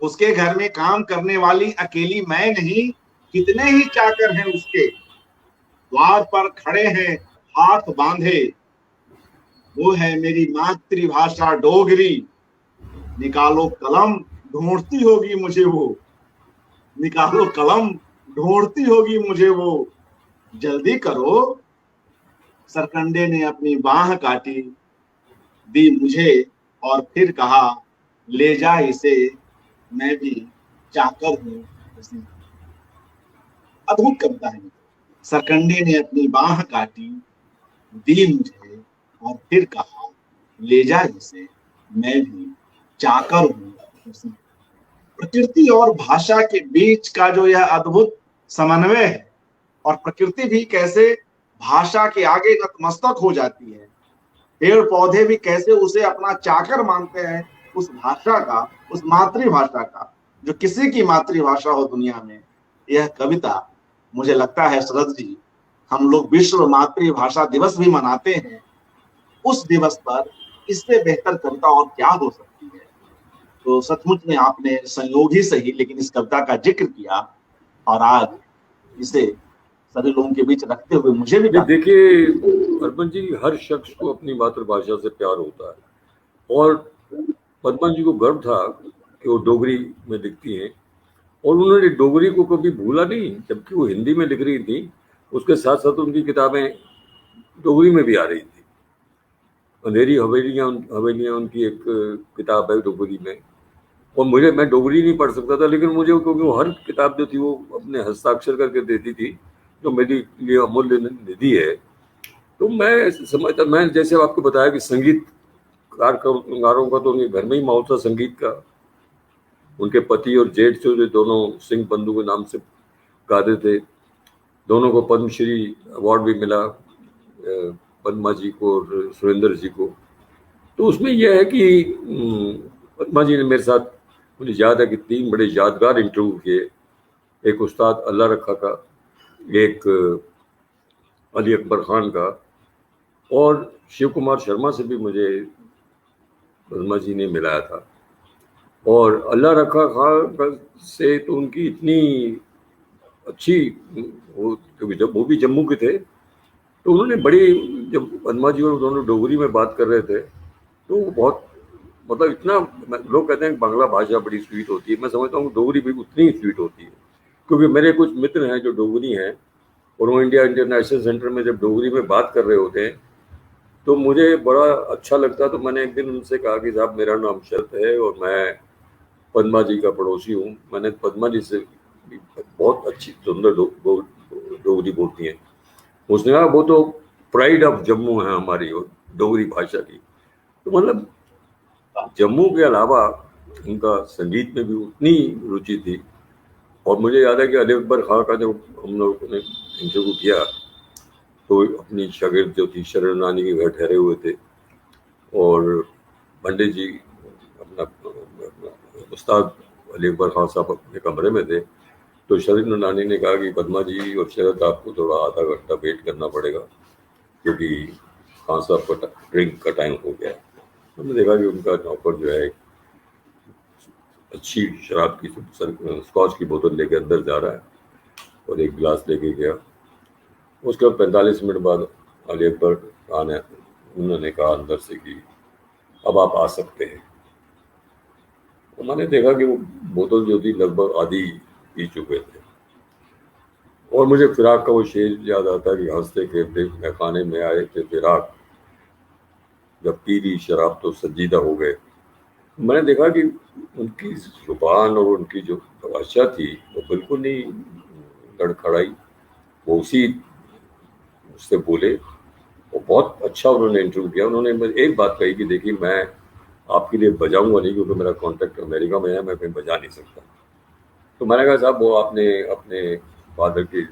उसके घर में काम करने वाली अकेली मैं नहीं, कितने ही चाकर हैं उसके। द्वार पर खड़े हैं हाथ बांधे, वो है मेरी मातृभाषा डोगरी। निकालो कलम ढूंढती होगी मुझे वो, निकालो कलम ढूंढती होगी मुझे वो। जल्दी करो। सरकंडे ने अपनी बाह काटी, दी मुझे और फिर कहा, ले जा इसे, मैं भी चाकर हूं। अद्भुत कविता है। सरकंडे ने अपनी बाह काटी, दी मुझे और फिर कहा, ले जा इसे, मैं भी चाकर हूं। प्रकृति और भाषा के बीच का जो यह अद्भुत समन्वय है, और प्रकृति भी कैसे भाषा के आगे नतमस्तक हो जाती है, पेड़ पौधे भी कैसे उसे अपना चाकर मानते हैं, उस भाषा का, उस मातृभाषा का, जो किसी की मातृभाषा हो दुनिया में। यह कविता, मुझे लगता है शरद जी, हम लोग विश्व मातृभाषा दिवस भी मनाते हैं। उस दिवस पर इससे बेहतर कविता और क्या हो सकती है। तो सचमुच में आपने संयोग ही सही लेकिन इस कविता का जिक्र किया, और आज इसे सभी लोगों के बीच रखते हुए मुझे भी देखिए अर्पण जी, हर शख्स को अपनी मातृभाषा से प्यार होता है, और पद्मा जी को गर्व था कि वो डोगरी में लिखती हैं, और उन्होंने डोगरी को कभी भूला नहीं। जबकि वो हिंदी में लिख रही थी, उसके साथ साथ उनकी किताबें डोगरी में भी आ रही थी। अंधेरी हवेलियाँ उनकी एक किताब है डोगरी में, और मैं डोगरी नहीं पढ़ सकता था, लेकिन मुझे क्योंकि वो हर किताब जो थी वो अपने हस्ताक्षर करके देती थी, जो मेरे लिए अमूल्य निधि है। तो मैं समझता, मैं जैसे आपको बताया कि संगीत कलाकारों का तो उनके घर में ही माहौल था संगीत का। उनके पति और जेठ जो दोनों सिंह बंधु के नाम से गाते थे, दोनों को पद्मश्री अवार्ड भी मिला, पद्मा जी को और सुरेंद्र जी को। तो उसमें यह है कि पद्मा जी ने मेरे साथ, मुझे याद है कि 3 बड़े यादगार इंटरव्यू किए। एक उस्ताद अल्लाह रखा का, एक अली अकबर खान का, और शिव कुमार शर्मा से भी मुझे पद्मा जी ने मिलाया था। और अल्लाह रखा खान से तो उनकी इतनी अच्छी, क्योंकि जब वो भी जम्मू के थे, तो उन्होंने बड़ी, जब पद्मा जी और दोनों डोगरी में बात कर रहे थे तो बहुत, मतलब इतना, लोग कहते हैं बांग्ला भाषा बड़ी स्वीट होती है, मैं समझता हूँ डोगरी भी उतनी ही स्वीट होती है। क्योंकि मेरे कुछ मित्र हैं जो डोगरी हैं, और वो इंडिया इंटरनेशनल सेंटर में जब डोगरी में बात कर रहे होते हैं तो मुझे बड़ा अच्छा लगता। तो मैंने एक दिन उनसे कहा कि साहब, मेरा नाम शरत है और मैं पद्मा जी का पड़ोसी हूँ। मैंने पद्मा जी से बहुत अच्छी सुंदर डोगरी बोलती हैं। उसने कहा वो तो प्राइड ऑफ जम्मू है हमारी डोगरी भाषा की। तो मतलब जम्मू के अलावा उनका संगीत में भी उतनी रुचि थी। और मुझे याद है कि अली अकबर खान का जब हम लोगों ने इंटरव्यू किया तो अपनी शागिर्द जो थी शरण रानी के घर ठहरे हुए थे, और पंडित जी अपना उस्ताद अली अकबर खान साहब अपने कमरे में थे। तो शरण रानी ने कहा कि पद्मा जी और शरद, आपको थोड़ा आधा घंटा वेट करना पड़ेगा क्योंकि खान साहब का ड्रिंक का टाइम हो गया। हमने देखा कि उनका नौकर जो है अच्छी शराब की स्कॉच की बोतल लेके अंदर जा रहा है और एक गिलास लेके गया। उसके बाद 45 मिनट बाद अली अकबर खान उन्होंने कहा अंदर से कि अब आप आ सकते हैं। तो मैंने देखा कि वो बोतल जो थी लगभग आधी पी चुके थे, और मुझे फिराक का वो शेर याद आता कि हंसते खेलते मैं खाने में आए थे फिराक, जब पी ली शराब तो संजीदा हो गए। मैंने देखा कि उनकी जुबान और उनकी जो भाषा थी वो बिल्कुल नहीं लड़खड़ाई, वो उसी उससे बोले। वो बहुत अच्छा उन्होंने इंटरव्यू किया। उन्होंने मुझे एक बात कही कि देखिए मैं आपके लिए बजाऊंगा नहीं, क्योंकि मेरा कॉन्टैक्ट अमेरिका में है, मैं कहीं बजा नहीं सकता। तो मैंने कहा साहब वो आपने अपने फादर की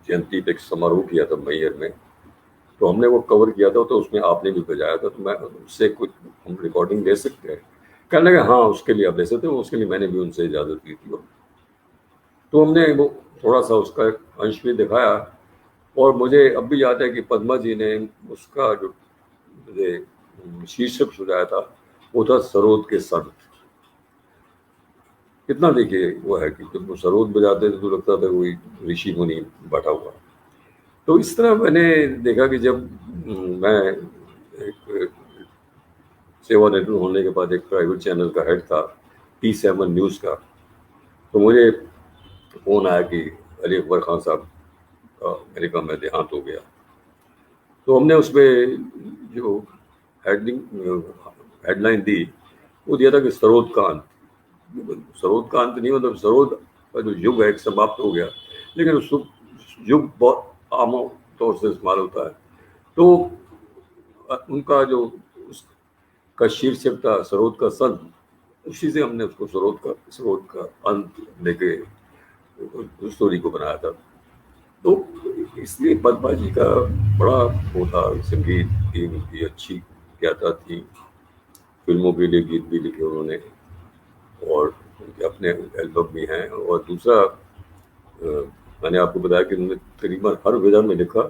जयंती पे एक समारोह किया था मैयर में, तो हमने वो कवर किया था, तो उसमें आपने भी बजाया था, तो मैं उससे कुछ हम रिकॉर्डिंग ले सकते हैं? कहने लगे हाँ उसके लिए आप ले सकते हो, उसके लिए मैंने भी उनसे इजाज़त ली थी। तो हमने वो थोड़ा सा उसका एक अंश भी दिखाया, और मुझे अब भी याद है कि पद्मा जी ने उसका जो मुझे शीर्षक सुझाया था वो था सरोद के संत। कितना देखिए वो है कि जब वो सरोद बजाते थे तो लगता था कोई ऋषि मुनि बैठा हुआ। तो इस तरह मैंने देखा कि जब मैं एक सेवानिवृत्त होने के बाद एक प्राइवेट चैनल का हेड था, T7 न्यूज़ का, तो मुझे फ़ोन आया कि अली अकबर खान साहब का अमेरिका में देहांत हो गया। तो हमने उसमें जो हेडिंग हेडलाइन दी वो दिया था कि सरोद का अंत। सरोद का अंत नहीं, मतलब सरोद का जो युग है एक समाप्त हो गया, लेकिन उस युग बहुत आम तौर से इस्तेमाल होता है। तो उनका जो उसका शीर्षक था सरोद का संत, उसी से हमने उसको सरोद का अंत लेके उस स्टोरी को बनाया था। तो इसलिए पद्मा जी का बड़ा वो था, संगीत की उनकी अच्छी ज्ञाता थी, फिल्मों के लिए गीत भी लिखे उन्होंने, और उनके अपने एल्बम भी हैं। और दूसरा मैंने आपको बताया कि उन्होंने तकरीबन हर विधा में लिखा,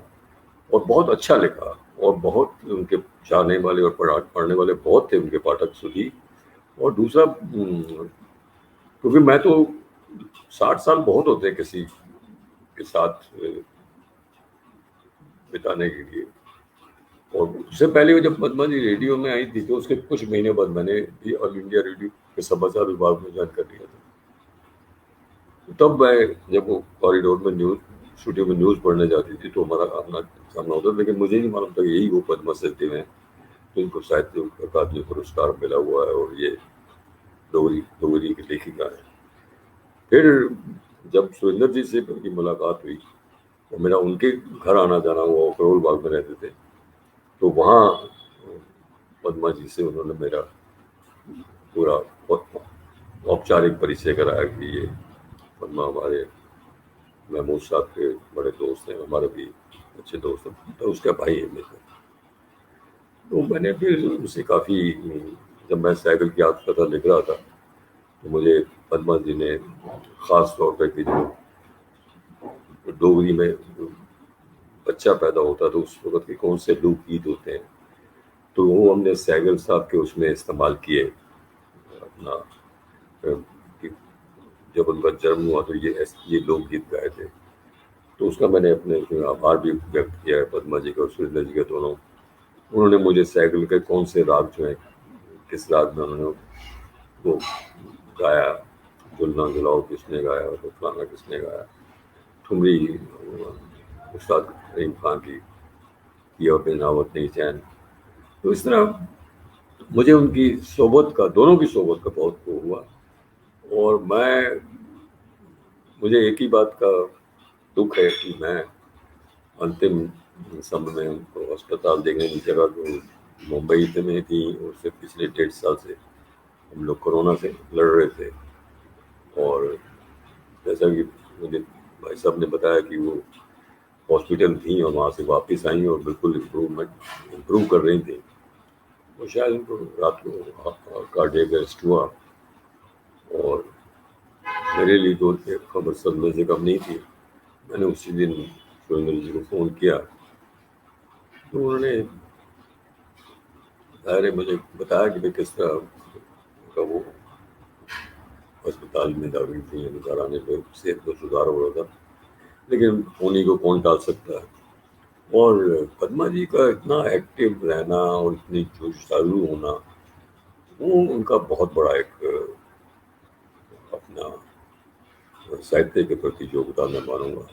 और बहुत अच्छा लिखा, और बहुत उनके चाहने वाले और पढ़ने वाले बहुत थे उनके पाठक सुधी। और दूसरा क्योंकि मैं तो 60 साल बहुत होते हैं किसी के साथ बिताने के लिए। और उससे पहले जब पद्मा जी रेडियो में आई थी तो उसके कुछ महीने बाद मैंने भी ऑल इंडिया रेडियो के समाचार विभाग में ज्वाइन कर लिया था। तब मैं जब वो कॉरिडोर में न्यूज स्टूडियो में न्यूज़ पढ़ने जाती थी तो हमारा आमना सामना होता, लेकिन मुझे नहीं मालूम था कि यही वो पद्मा सचदेव हैं जिनको साहित्य अकादमी पुरस्कार मिला हुआ है, और ये डोगरी डोगरी की लेखिका है। फिर जब सुरेंद्र जी से मेरी मुलाकात हुई और मेरा उनके घर आना जाना हुआ, करोल बाग में रहते थे, तो वहाँ पद्मा जी से उन्होंने मेरा पूरा औपचारिक परिचय कराया कि ये पद्मा हमारे महमूद साहब के बड़े दोस्त हैं, हमारे भी अच्छे दोस्त हैं, तो उसका भाई है मेरे। तो मैंने फिर उसे काफ़ी, जब मैं साइकिल की आत्मकथा लिख रहा था तो मुझे पद्मा जी ने ख़ास तौर पर कि जो डोगरी में बच्चा पैदा होता तो उस वक्त के कौन से लोक गीत होते हैं, तो वो हमने सैगल साहब के उसमें इस्तेमाल किए अपना कि जब उनका जन्म हुआ तो ये लोकगीत गाए थे। तो उसका मैंने अपने उसमें आभार भी व्यक्त किया है पद्मा जी का और सुरेंद्र जी का दोनों। उन्होंने मुझे सैगल के कौन से राग जो है, किस राग में उन्होंने वो गाया, जुलना जुलाओ किसने गाया और फलाना किसने गाया, ठुमरी उस्ताद रहीम खान की किया बेनावत नहीं चैन। तो इस तरह मुझे उनकी सोबत का, दोनों की सोबत का बहुत वो हुआ। और मुझे एक ही बात का दुख है कि मैं अंतिम समय में उनको अस्पताल देखने की जगह तो मुंबई में थी, और उससे पिछले 1.5 साल से हम लोग कोरोना से लड़ रहे थे। और जैसा कि मुझे भाई साहब ने बताया कि वो हॉस्पिटल थी और वहाँ से वापस आई और बिल्कुल इम्प्रूव कर रही थी, तो शायद उनको रात को कार्डियक अरेस्ट हुआ। और मेरे लिए तो खबर सदमे से कम नहीं थी। मैंने उसी दिन सुरेंद्र जी को फ़ोन किया, तो उन्होंने मुझे बताया कि भाई किस तरह का वो अस्पताल में दाखिल थी, घर आने पर सेहत में सुधार हो रहा था, लेकिन उन्हीं को कौन टाल सकता है। और पद्मा जी का इतना एक्टिव रहना और इतनी जोशालू होना, वो उनका बहुत बड़ा एक अपना साहित्य के प्रति योगदान मैं मानूंगा।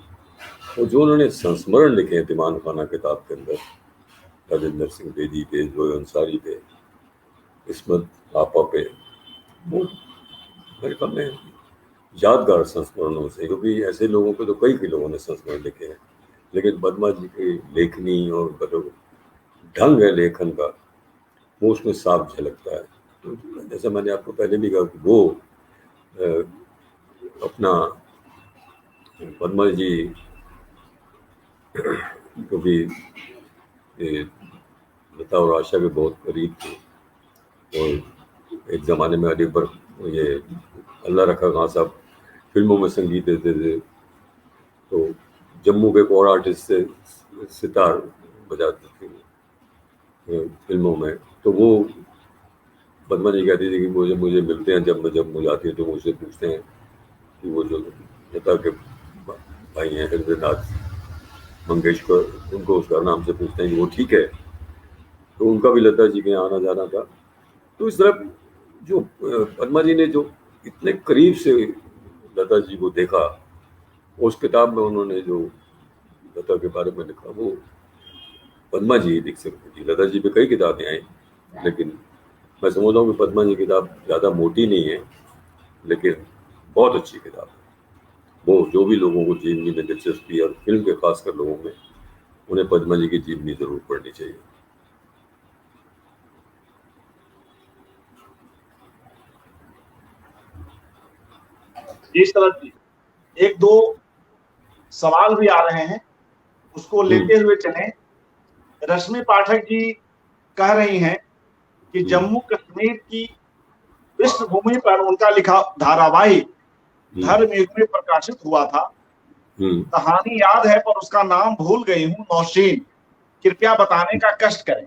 और जो उन्होंने संस्मरण लिखे हैं दीवान खाना किताब के अंदर, राजेंद्र सिंह बेदी पे, जोए अंसारी पे, किस्मत आपा पे, वो मेरे ख्याल में यादगार संस्मरणों से, क्योंकि ऐसे लोगों पे तो कई लोगों ने संस्मरण लिखे हैं, लेकिन पद्मा जी की लेखनी और उनका जो ढंग है लेखन का, वो उसमें साफ झलकता है। तो जैसा मैंने आपको पहले भी कहा कि वो अपना पद्मा जी क्योंकि लता और आशा के बहुत करीब थे, और एक ज़माने में अलीबर ये अल्लाह रखा खान साहब फिल्मों में संगीत देते थे, तो जम्मू के एक और आर्टिस्ट से सितार बजाते थे फिल्मों में। तो वो पद्मा जी कहती थी कि मुझे मिलते हैं, जब मुझे आती है तो मुझसे पूछते हैं कि वो जो लता के भाई हैं हृदयनाथ मंगेशकर, उनको उसका नाम से पूछते हैं कि वो ठीक है। तो उनका भी लता जी के यहाँ आना जाना था। तो इस तरह जो पद्मा जी ने जो इतने करीब से लता जी को देखा, उस किताब में उन्होंने जो लता के बारे में लिखा, वो पद्मा जी ही लिख सकती थी। लता जी पे कई किताबें आई, लेकिन मैं समझता हूँ कि पद्मा जी की किताब ज़्यादा मोटी नहीं है, लेकिन बहुत अच्छी किताब है। वो जो भी लोगों को जीवनी में दिलचस्पी है, और फिल्म के खासकर लोगों में, उन्हें पद्मा जी की जीवनी जरूर पढ़नी चाहिए। जी शरद जी, एक दो सवाल भी आ रहे हैं, उसको लेते हुए चलें। रश्मि पाठक जी कह रही हैं कि जम्मू कश्मीर की पृष्ठभूमि पर उनका लिखा धारावाहिक धर्मयुग में प्रकाशित हुआ था। कहानी याद है पर उसका नाम भूल गई हूँ, नौशीन, कृपया बताने का कष्ट करें।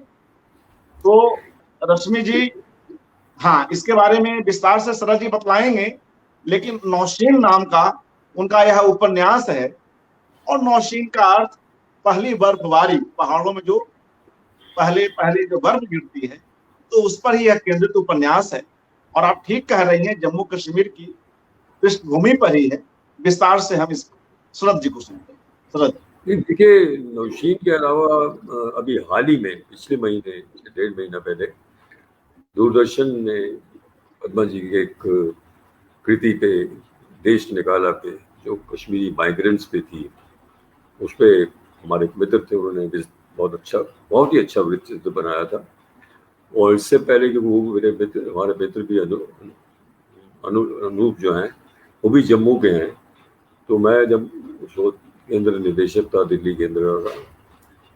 तो रश्मि जी, हाँ, इसके बारे में विस्तार से शरद जी बतलाएंगे, लेकिन नौशीन नाम का उनका यह उपन्यास है, और नौशीन का अर्थ पहली बर्फबारी, पहाड़ों में जो पहले पहले जो बर्फ गिरती है, तो उस पर ही यह केंद्रित उपन्यास है। और आप ठीक कह रही हैं, जम्मू कश्मीर की पृष्ठभूमि पर ही है। विस्तार से हम इस शरद जी को सुनते हैं। शरद, देखिए, नौशीन के अलावा अभी हाल ही में पिछले महीने, 1.5 महीना पहले, दूरदर्शन ने पद्मा जी की एक कृति पे, देश निकाला पे, जो कश्मीरी माइग्रेंट्स पे थी, उस पे हमारे मित्र थे, उन्होंने बहुत ही अच्छा वृत्त बनाया था। और इससे पहले कि वो हमारे मित्र भी अनूप जो हैं, वो भी जम्मू के हैं। तो मैं जब शोध केंद्र निदेशक था दिल्ली केंद्र का,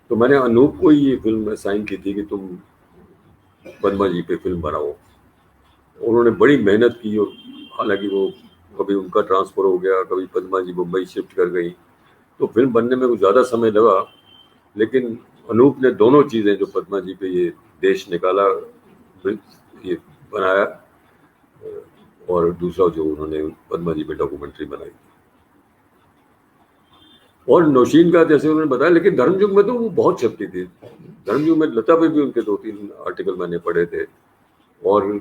तो मैंने अनूप को ही ये फिल्म साइन की थी कि तुम पद्मा जी पे फिल्म बनाओ। उन्होंने बड़ी मेहनत की, और हालांकि वो कभी उनका ट्रांसफ़र हो गया, कभी पद्मा जी मुंबई शिफ्ट कर गई, तो फिल्म बनने में कुछ ज़्यादा समय लगा। लेकिन अनूप ने दोनों चीज़ें, जो पद्मा जी पे ये देश निकाला ये बनाया, और दूसरा जो उन्होंने पद्मा जी पे डॉक्यूमेंट्री बनाई। और नौशीन का जैसे उन्होंने बताया, लेकिन धर्मयुग में तो वो बहुत छपती थी। धर्मयुग में लता पे भी उनके 2-3 आर्टिकल मैंने पढ़े थे, और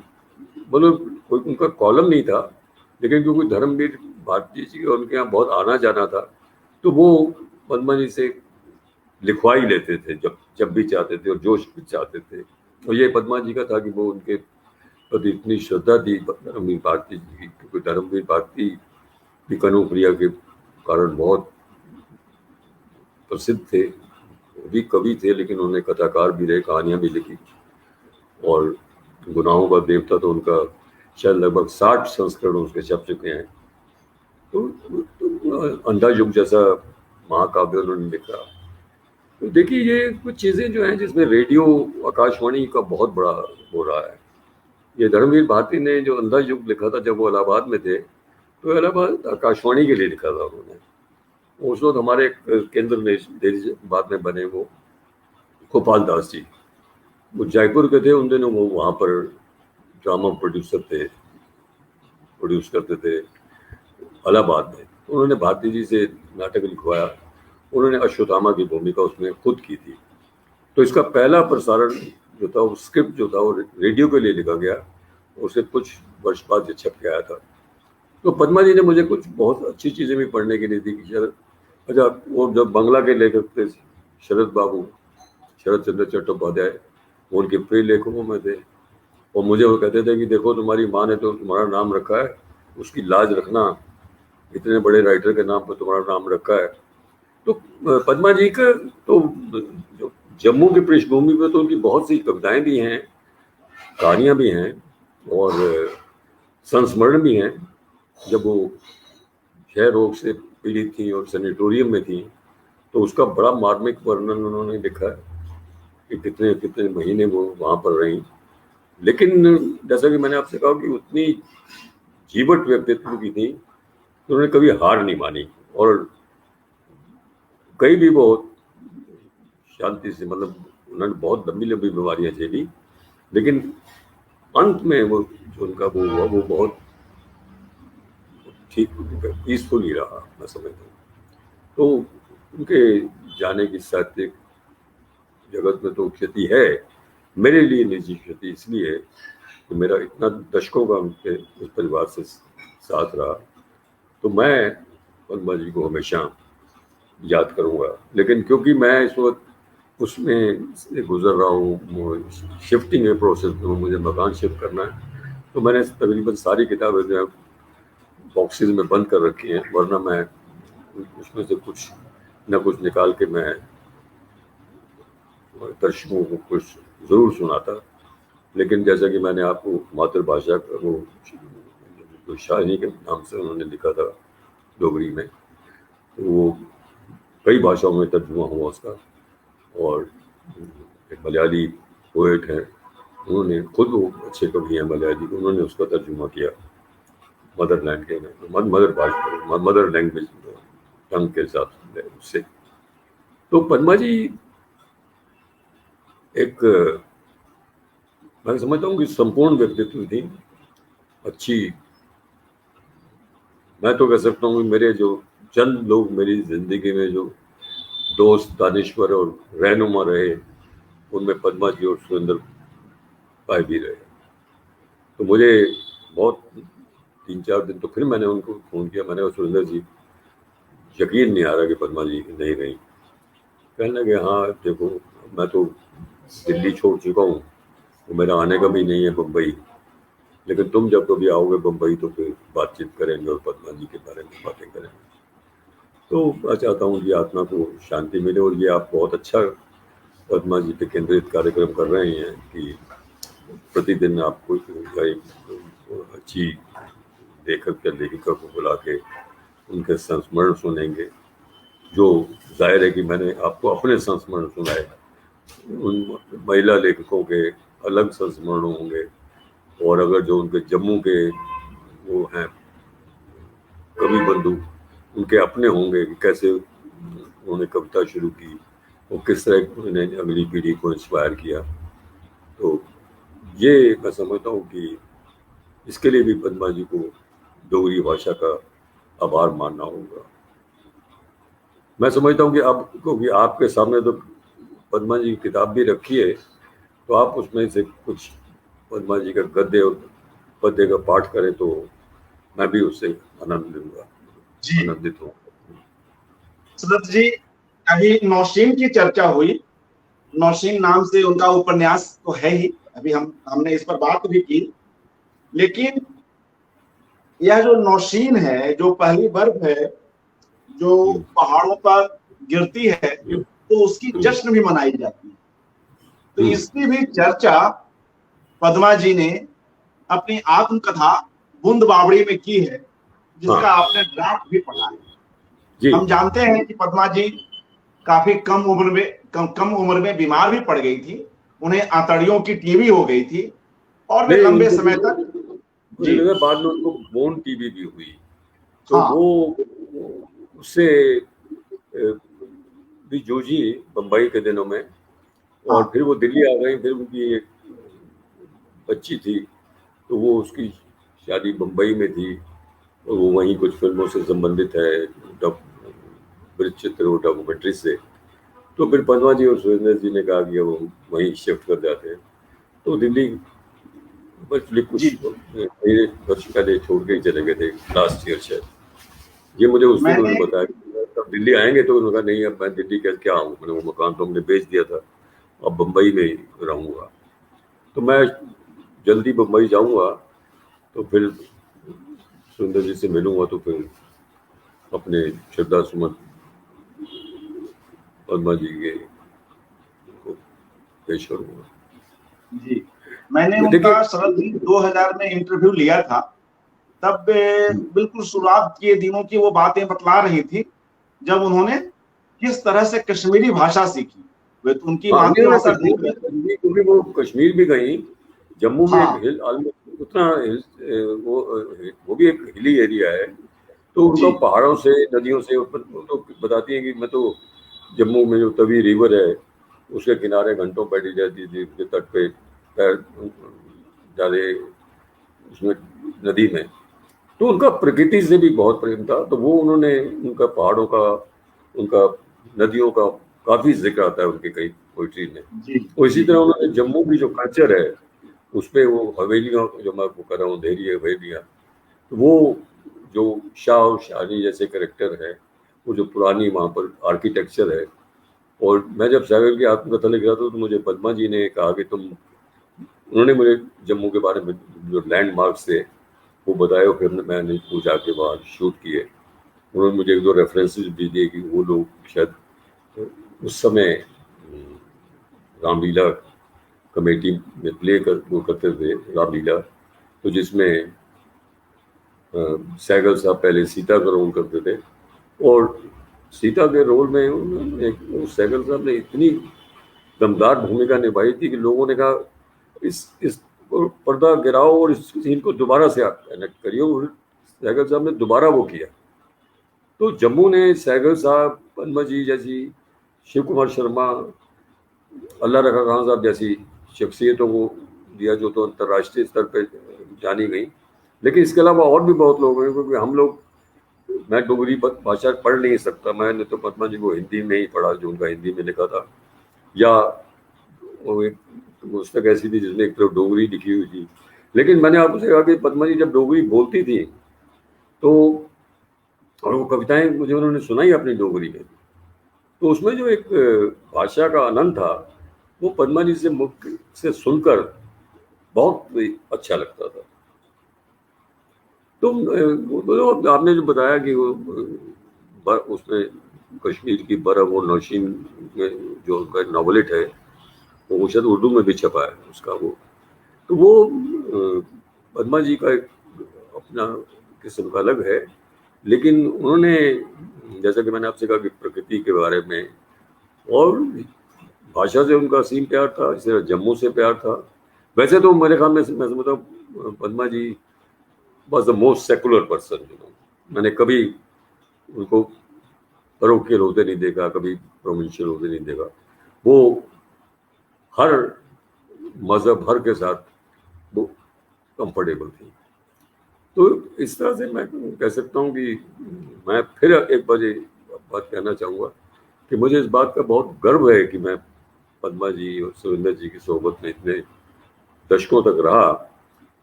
मतलब कोई उनका कॉलम नहीं था, लेकिन क्योंकि धर्मवीर भारती जी और उनके यहाँ बहुत आना जाना था, तो वो पद्मा जी से लिखवा ही लेते थे जब भी चाहते थे, और जोश भी चाहते थे। और ये पद्मा जी का था कि वो उनके प्रति इतनी श्रद्धा थी धर्मवीर भारती जी की, क्योंकि धर्मवीर भारती भी कनूप्रिया के कारण बहुत प्रसिद्ध थे। वो भी कवि थे, लेकिन उन्होंने कथाकार भी रहे, कहानियाँ भी लिखी। और गुनाहों का देवता तो उनका शायद लगभग 60 संस्करण उसके छप चुके हैं। तो अंधा युग जैसा महाकाव्य उन्होंने लिखा। तो देखिए, ये कुछ चीज़ें जो हैं जिसमें रेडियो आकाशवाणी का बहुत बड़ा हो रहा है। ये धर्मवीर भारती ने जो अंधा युग लिखा था, जब वो इलाहाबाद में थे, तो इलाहाबाद आकाशवाणी के लिए लिखा था उन्होंने। उस वक्त हमारे केंद्र में बाद में बने वो गोपाल दास जी, वो जयपुर के थे उन दिनों, वो वहाँ पर ड्रामा प्रोड्यूसर थे, प्रोड्यूस करते थे इलाहाबाद में। उन्होंने भारती जी से नाटक लिखवाया, उन्होंने अश्वत्थामा की भूमिका उसमें खुद की थी। तो इसका पहला प्रसारण जो था, वो स्क्रिप्ट जो था वो रेडियो के लिए लिखा गया, उससे कुछ वर्ष बाद ये छप के आया था। तो पद्मा जी ने मुझे कुछ बहुत अच्छी चीज़ें भी पढ़ने के लिए दी कि शरद, अच्छा, वो जब बंगला के लेखक थे शरद बाबू, शरद चंद्र चट्टोपाध्याय, वो उनके प्रिय लेखकों में थे। और मुझे वो कहते थे कि देखो, तुम्हारी माँ ने तो तुम्हारा नाम रखा है, उसकी लाज रखना, इतने बड़े राइटर के नाम पर तुम्हारा नाम रखा है। तो पद्मा जी का तो जो जम्मू की पृष्ठभूमि पे तो उनकी बहुत सी कविताएं भी हैं, कहानियां भी हैं, और संस्मरण भी हैं। जब वो क्षय रोग से पीड़ित थी और सैनिटोरियम में थी, तो उसका बड़ा मार्मिक वर्णन उन्होंने लिखा है कि कितने कितने महीने वो वहां पर रहीं। लेकिन जैसा कि मैंने आपसे कहा कि उतनी जीवट व्यक्तित्व की थी, तो उन्होंने कभी हार नहीं मानी, और कई भी बहुत शांति से, मतलब उन्होंने बहुत लंबी लंबी बीमारियां झेली, लेकिन अंत में वो जो उनका वो हुआ, वो बहुत ठीक पीसफुल ही रहा, मैं समझता हूँ। तो उनके जाने की साहित्यिक जगत में तो क्षति है, मेरे लिए निजी क्षति इसलिए कि मेरा इतना दशकों का उनके उस परिवार से साथ रहा, तो मैं पद्मा जी को हमेशा याद करूँगा। लेकिन क्योंकि मैं इस वक्त उसमें से गुजर रहा हूँ, शिफ्टिंग है प्रोसेस में, मुझे मकान शिफ्ट करना है, तो मैंने तकरीबन सारी किताबें जो है बॉक्सेस में बंद कर रखी हैं, वरना मैं उसमें से कुछ न कुछ निकाल के मैं दर्शकों को कुछ ज़रूर सुनाता। लेकिन जैसा कि मैंने आपको मातृभाषा का वो शायरी के नाम से उन्होंने लिखा था डोगरी में, तो वो कई भाषाओं में तर्जुमा हुआ उसका। और एक मलयाली पोएट है, उन्होंने खुद, वो अच्छे कवि हैं मलयाली, उन्होंने उसका तर्जुमा किया मदरलैंड के मदर भाषा, मदर लैंग्वेज टंग के साथ उससे। तो पद्मा जी एक, मैं समझता हूँ कि संपूर्ण व्यक्तित्व थी, अच्छी। मैं तो कह सकता हूँ कि मेरे जो चंद लोग मेरी जिंदगी में जो दोस्त, दानिश्वर और रहनुमा रहे, उनमें पद्मा जी और सुरेंद्र भाई भी रहे। तो मुझे बहुत 3-4 दिन तो फिर मैंने उनको फ़ोन किया, मैंने कहा सुरेंद्र जी, यकीन नहीं आ रहा कि पद्मा जी नहीं रही। कहने लगे हाँ देखो, मैं तो दिल्ली छोड़ चुका हूँ, तो मेरा आने का भी नहीं है बम्बई, लेकिन तुम जब कभी आओगे बम्बई तो फिर बातचीत करेंगे और पद्मा जी के बारे में बातें करेंगे। तो मैं चाहता हूँ कि आत्मा को शांति मिले, और ये आप बहुत अच्छा पद्मा जी पे केंद्रित कार्यक्रम कर रहे हैं कि प्रतिदिन आपको एक अच्छी लेखक या लेखिका को बुला के उनके संस्मरण सुनेंगे, जो जाहिर है कि मैंने आपको अपने संस्मरण सुनाए, उन महिला लेखकों के अलग संस्मरण होंगे, और अगर जो उनके जम्मू के वो हैं कवि बंधु, उनके अपने होंगे कि कैसे उन्होंने कविता शुरू की, और किस तरह उन्होंने अगली पीढ़ी को इंस्पायर किया। तो ये मैं समझता हूँ कि इसके लिए भी पद्मा जी को डोगरी भाषा का आभार मानना होगा। मैं समझता हूँ कि अब क्योंकि आपके सामने तो पद्मा जी की किताब भी रखी है, तो आप उसमें से कुछ पद्मा जी का गद्य और पद्य का पाठ करें तो मैं भी उससे आनंद लूंगा, जी आनंदित हूँ। सदत जी, अभी नौशीन की चर्चा हुई। नौशीन नाम से उनका उपन्यास तो है ही, अभी हमने इस पर बात भी की। लेकिन यह जो नौशीन है, जो पहली बर्फ है जो पहाड़ों पर गिरती है, तो उसकी जश्न भी मनाई जाती है। तो इसकी भी चर्चा पद्मा जी ने अपनी आत्मकथा बूंद बावड़ी में की है, जिसका आपने ड्राफ्ट भी पढ़ा है। हम जानते हैं कि पद्मा जी काफी कम उम्र में बीमार भी पड़ गई थी, उन्हें आंतड़ियों की टीबी हो गई थी, और वे लंबे समय तक बाद में उनको बोन टीबी भी हुई, तो हाँ, वो उससे भी जूझी बम्बई के दिनों में, और हाँ, फिर वो दिल्ली आ गई। फिर उनकी एक बच्ची थी, तो वो उसकी शादी बम्बई में थी, और वो वहीं कुछ फिल्मों से संबंधित है, ब्रिज चित्र वो डॉक्यूमेंट्री से। तो फिर पद्मा जी और सुरेंद्र जी ने कहा कि वो वहीं शिफ्ट कर जाते हैं, तो दिल्ली बस कुछ मेरे वर्ष पहले छोड़ के ही चले गए थे, लास्ट ईयर शायद। ये मुझे उस दिन उन्होंने बताया कि तब दिल्ली आएंगे, तो उन्होंने कहा नहीं अब मैं दिल्ली क्या आऊँ, मैंने वो मकान तो हमने बेच दिया था, अब बम्बई में ही रहूँगा। तो मैं जल्दी बम्बई जाऊँगा, तो फिर सुरेंद्र जी से मिलूंगा, तो फिर अपने श्रद्धा सुमन पद्मा जी के को पेश करूँगा। जी, मैंने उनका शरद जी 2000 में इंटरव्यू लिया था, तब बिल्कुल शुरुआत के दिनों की वो बातें बतला रही थी जब उन्होंने किस तरह से कश्मीरी भाषा सीखी। वे तो उनकी मातृभाषा थी, क्योंकि वो कश्मीर भी गई, जम्मू में एक हिल उतना वो भी एक हिली एरिया है, तो उनको पहाड़ों से नदियों से तो बताती है कि मैं तो जम्मू में जो तवी रिवर है उसके किनारे घंटों बैठी जाती थी, उसके तट पे पैर डाले उसमें नदी में। तो उनका प्रकृति से भी बहुत प्रेम था, तो वो उन्होंने उनका पहाड़ों का, उनका नदियों का काफी जिक्र आता है उनके कई पोइट्री में। और इसी तरह उन्होंने जम्मू की जो कल्चर है उस पर वो हवेलियाँ, जो मैं आपको कर रहा हूँ देहरी हवेलियाँ, तो वो जो शाह और शाहनी जैसे करेक्टर है, वो जो पुरानी वहाँ पर आर्किटेक्चर है। और मैं जब सहगल की आत्मकथा लिख रहा था तो मुझे पद्मा जी ने कहा कि उन्होंने मुझे जम्मू के बारे में जो लैंडमार्क्स थे वो बताए, और फिर मैंने वो जाके वहाँ शूट किए। उन्होंने मुझे एक दो रेफरेंसेस भी दिए कि वो लोग शायद उस समय रामलीला कमेटी में प्ले वो करते थे, रामलीला, तो जिसमें सहगल साहब पहले सीता का रोल करते थे, और सीता के रोल में सहगल साहब ने इतनी दमदार भूमिका निभाई थी कि लोगों ने कहा इस पर्दा गिराओ और इस सीन को दोबारा से आप कनेक्ट करिए, और सहगल साहब ने दोबारा वो किया। तो जम्मू ने सहगल साहब, पद्मा जी जैसी, शिव कुमार शर्मा, अल्लाह रखा खान साहब जैसी शख्सियतों को दिया जो तो अंतर्राष्ट्रीय स्तर पर जानी गई। लेकिन इसके अलावा और भी बहुत लोग हैं, क्योंकि हम लोग, मैं डोगरी भाषा पढ़ नहीं सकता, मैंने तो पद्मा जी को हिंदी में ही पढ़ा जो उनका हिंदी में लिखा था, या वो एक पुस्तक ऐसी थी जिसमें एक तरफ डोगरी लिखी हुई थी। लेकिन मैंने आपसे कहा कि पद्मा जी जब डोगरी बोलती थी तो, और वो कविताएं मुझे उन्होंने सुनाई अपनी डोगरी में, तो उसमें जो एक भाषा का आनंद था वो पद्मा जी से मुख से सुनकर बहुत अच्छा लगता था। तो आपने जो बताया कि वो उसमें कश्मीर की बर्फ और नौशीन में जो उनका नॉवलेट है वो शायद उर्दू में भी छपा है उसका वो, तो वो पद्मा जी का एक अपना किस्म का अलग है। लेकिन उन्होंने, जैसा कि मैंने आपसे कहा कि प्रकृति के बारे में और भाषा से उनका असीम प्यार था, इस तरह जम्मू से प्यार था। वैसे तो मेरे ख्याल में मैं समझता हूँ Padma ji was the most secular person. मैंने कभी उनको परोकियल होते नहीं देखा, कभी प्रोविंशियल होते नहीं देखा। वो हर मजहब हर के साथ वो कंफर्टेबल थी। तो इस तरह से मैं कह सकता हूँ कि मैं फिर एक बार ये बात कहना चाहूँगा कि मुझे इस बात का बहुत गर्व है कि मैं पद्मा जी और सुरेंद्र जी की सोहबत में इतने दशकों तक रहा।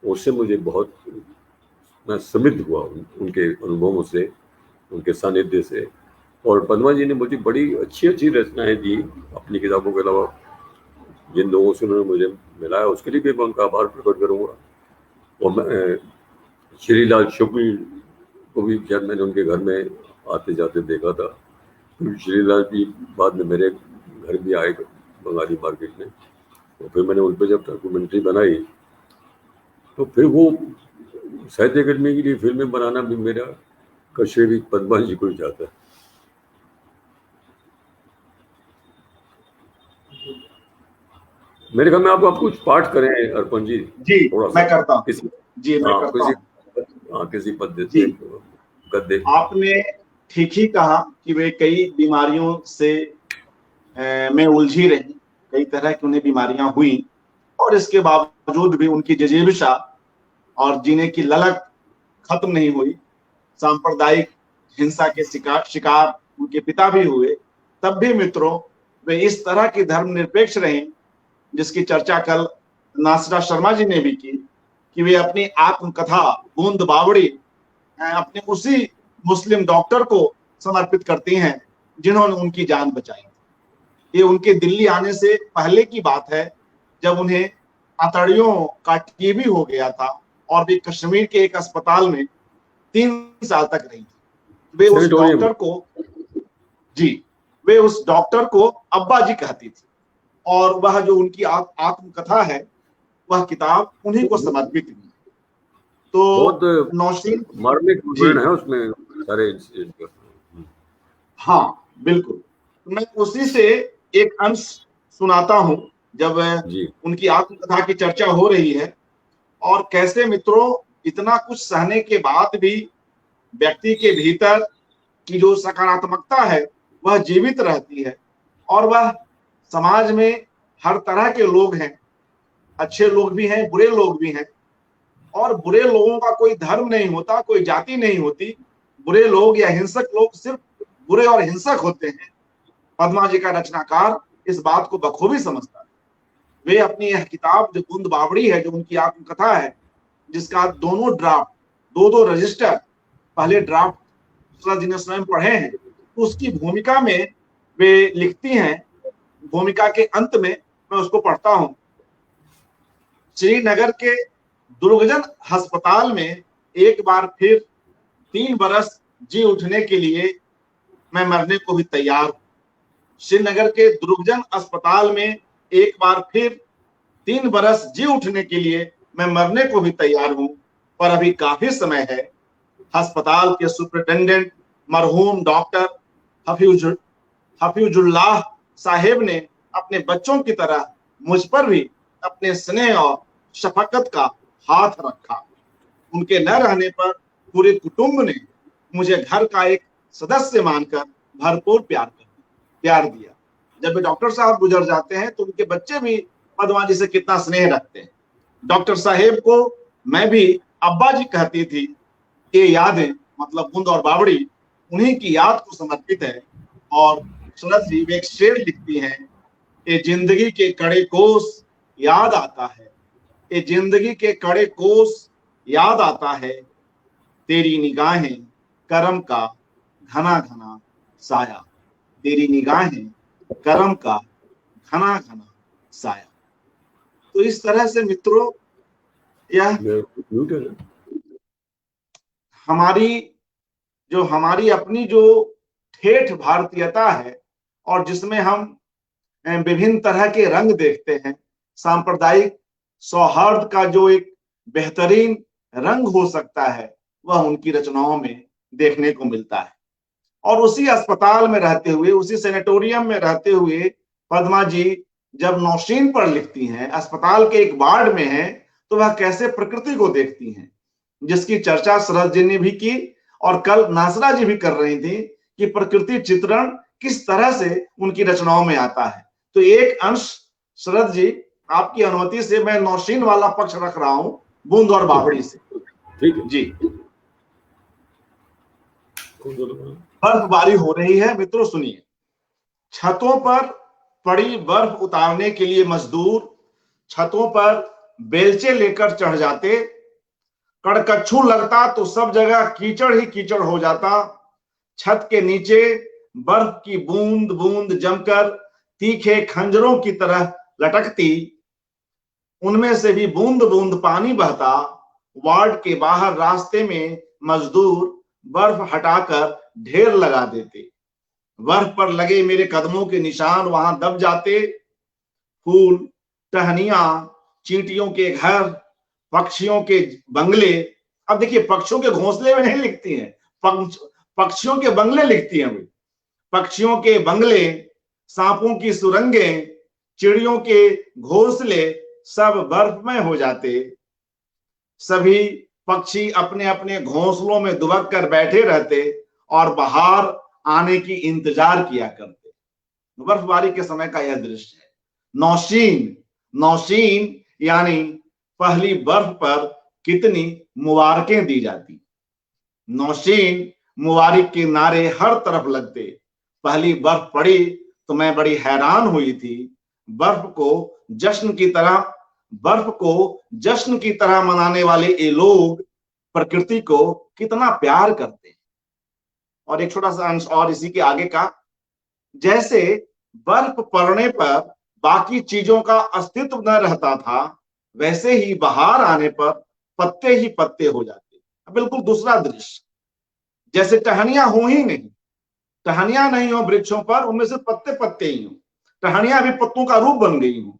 उससे मुझे बहुत, मैं समृद्ध हुआ उनके अनुभवों से, उनके सानिध्य से। और पद्मा जी ने मुझे बड़ी अच्छी अच्छी रचनाएं दी अपनी किताबों के अलावा। जिन लोगों से उन्होंने मुझे मिलाया उसके लिए भी मैं उनका आभार प्रकट करूँगा। और मैं श्रीलाल शुक्ल को भी शायद मैंने उनके घर में आते जाते देखा था। श्रीलाल जी बाद में मेरे घर भी आए बंगाली मार्केट में, तो फिर मैंने उन पर जब डॉक्यूमेंट्री बनाई तो फिर वो साहित्य अकादमी के लिए फिल्में बनाना भी मेरा कश्य भी पद्मा जी को ही जाता है। मेरे ख्याल में आप कुछ पाठ करें अर्पण जी। जी थोड़ा मैं करता हूँ। किसी पद्धति से गद्दे। आपने ठीक ही कहा कि वे कई बीमारियों से में उलझी रही, कई तरह की उन्हें बीमारियां हुई, और इसके बावजूद भी उनकी जिजीविषा और जीने की ललक खत्म नहीं हुई। सांप्रदायिक हिंसा के शिकार उनके पिता भी हुए, तब भी मित्रों वे इस तरह की धर्मनिरपेक्ष रहे, जिसकी चर्चा कल नासरा शर्मा जी ने भी की, कि वे अपनी आत्मकथा बूंद बावड़ी अपने उसी मुस्लिम डॉक्टर को समर्पित करती हैं जिन्होंने उनकी जान बचाई। ये उनके दिल्ली आने से पहले की बात है, जब उन्हें आतड़ियों का टीबी हो गया था और वे कश्मीर के एक अस्पताल में 3 साल तक रही थी। वे उस डॉक्टर को वे उस डॉक्टर को अब्बा जी कहती थी, और वह जो उनकी आत्मकथा है, वह किताब उन्हीं को समर्पित हुई। तो नौशीन मार्मिक विवरण है उसमें सारे इंसिडेंट। हाँ बिल्कुल, मैं उसी से एक अंश सुनाता हूं, जब उनकी आत्मकथा की चर्चा हो रही है, और कैसे मित्रों इतना कुछ सहने के बाद भी व्यक्ति के भीतर की जो सकारात्मकता है वह जीवित रहती है, और वह समाज में हर तरह के लोग हैं, अच्छे लोग भी हैं, बुरे लोग भी हैं, और बुरे लोगों का कोई धर्म नहीं होता, कोई जाति नहीं होती। बुरे लोग या हिंसक लोग सिर्फ बुरे और हिंसक होते हैं। पद्मा जी का रचनाकार इस बात को बखूबी समझता है। वे अपनी यह किताब जो बूंद बावड़ी है, जो उनकी आत्मकथा है, जिसका दोनों ड्राफ्ट, दो रजिस्टर, पहले ड्राफ्ट शरद जी ने स्वयं पढ़े हैं, उसकी भूमिका में वे लिखती हैं। भूमिका के अंत में मैं उसको पढ़ता हूं। श्रीनगर के दुर्गजन अस्पताल में एक बार फिर 3 बरस जी उठने के लिए मैं मरने को भी तैयार हूं। श्रीनगर के दुर्गजन अस्पताल में एक बार फिर 3 बरस जी उठने के लिए मैं मरने को भी तैयार हूं, पर अभी काफी समय है। अस्पताल के सुपरिटेंडेंट मरहूम डॉक्टर हफीजुल्लाह साहेब ने अपने बच्चों की तरह मुझ पर भी अपने स्नेह और शफकत का हाथ रखा। उनके न रहने पर पूरे कुटुंब ने मुझे घर का एक सदस्य मानकर भरपूर प्यार दिया। जब वे डॉक्टर साहब गुजर जाते हैं तो उनके बच्चे भी पद्मा जी से कितना स्नेह रखते हैं। डॉक्टर साहेब को मैं भी अब्बा जी कहती थी। ये यादें, मतलब बूंद और बावड़ी, उन्हीं की याद को समर्पित है। और शरद जी एक शेर लिखती हैं, ये जिंदगी के कड़े कोस याद आता है, ये जिंदगी के कड़े कोस याद आता है, तेरी निगाहें करम का घना घना साया, तेरी निगाहें करम का घना घना साया। तो इस तरह से मित्रों यह हमारी अपनी जो ठेठ भारतीयता है, और जिसमें हम विभिन्न तरह के रंग देखते हैं, सांप्रदायिक सौहार्द का जो एक बेहतरीन रंग हो सकता है, वह उनकी रचनाओं में देखने को मिलता है। और उसी अस्पताल में रहते हुए, उसी सेनेटोरियम में रहते हुए पद्मा जी जब नौशीन पर लिखती हैं, अस्पताल के एक वार्ड में हैं, तो वह कैसे प्रकृति को देखती हैं, जिसकी चर्चा शरद जी ने भी की और कल नासरा जी भी कर रही थी, कि प्रकृति चित्रण किस तरह से उनकी रचनाओं में आता है। तो एक अंश शरद जी, आपकी अनुमति से मैं नौशीन वाला पक्ष रख रहा हूं, बूंद और बावड़ी से। ठीक है जी। बर्फबारी हो रही है मित्रों, सुनिए। छतों पर पड़ी बर्फ उतारने के लिए मजदूर छतों पर बेलचे लेकर चढ़ जाते। कड़कच्छू लगता तो सब जगह कीचड़ ही कीचड़ हो जाता। छत के नीचे बर्फ की बूंद बूंद जमकर तीखे खंजरों की तरह लटकती, उनमें से भी बूंद बूंद पानी बहता। वार्ड के बाहर रास्ते में मजदूर बर्फ हटाकर ढेर लगा देते। बर्फ पर लगे मेरे कदमों के निशान वहां दब जाते। फूल, टहनियां, चींटियों के घर, पक्षियों के बंगले, अब देखिए पक्षियों के घोंसले में नहीं लिखती हैं, पक्षियों के बंगले लिखती हैं वे। पक्षियों के बंगले, सांपों की सुरंगें, चिड़ियों के घोंसले सब बर्फ में हो जाते। सभी पक्षी अपने अपने घोंसलों में दुबक कर बैठे रहते और बाहर आने की इंतजार किया करते। बर्फबारी के समय का यह दृश्य है। नौशीन यानी पहली बर्फ पर कितनी मुबारकें दी जाती। नौशीन मुबारक के नारे हर तरफ लगते। पहली बर्फ पड़ी तो मैं बड़ी हैरान हुई थी। बर्फ को जश्न की तरह मनाने वाले ये लोग प्रकृति को कितना प्यार करते हैं। और एक छोटा सा अंश और इसी के आगे का, जैसे बर्फ पड़ने पर बाकी चीजों का अस्तित्व न रहता था, वैसे ही बाहर आने पर पत्ते ही पत्ते हो जाते। बिल्कुल दूसरा दृश्य, जैसे टहनियां हो ही नहीं, टहनियां नहीं हो वृक्षों पर, उनमें से पत्ते पत्ते ही हो, टहनियां भी पत्तों का रूप बन गई हो,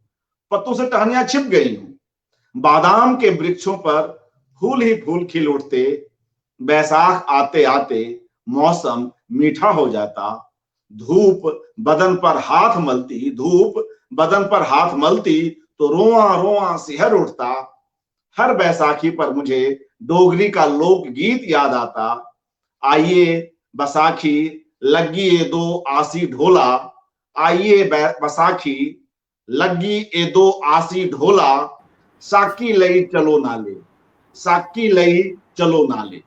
पत्तों से टहनियां छिप गई हो। बादाम के वृक्षों पर फूल ही फूल खिल उठते, बैसाख आते आते मौसम मीठा हो जाता। धूप बदन पर हाथ मलती तो रोआ रोआ सिहर उठता। हर बैसाखी पर मुझे डोगरी का लोकगीत याद आता। आइए बैसाखी लगी ए दो आसी ढोला, आइए बैसाखी लगी ए दो आसी ढोला, साकी लई चलो नाले, साकी लई चलो नाले।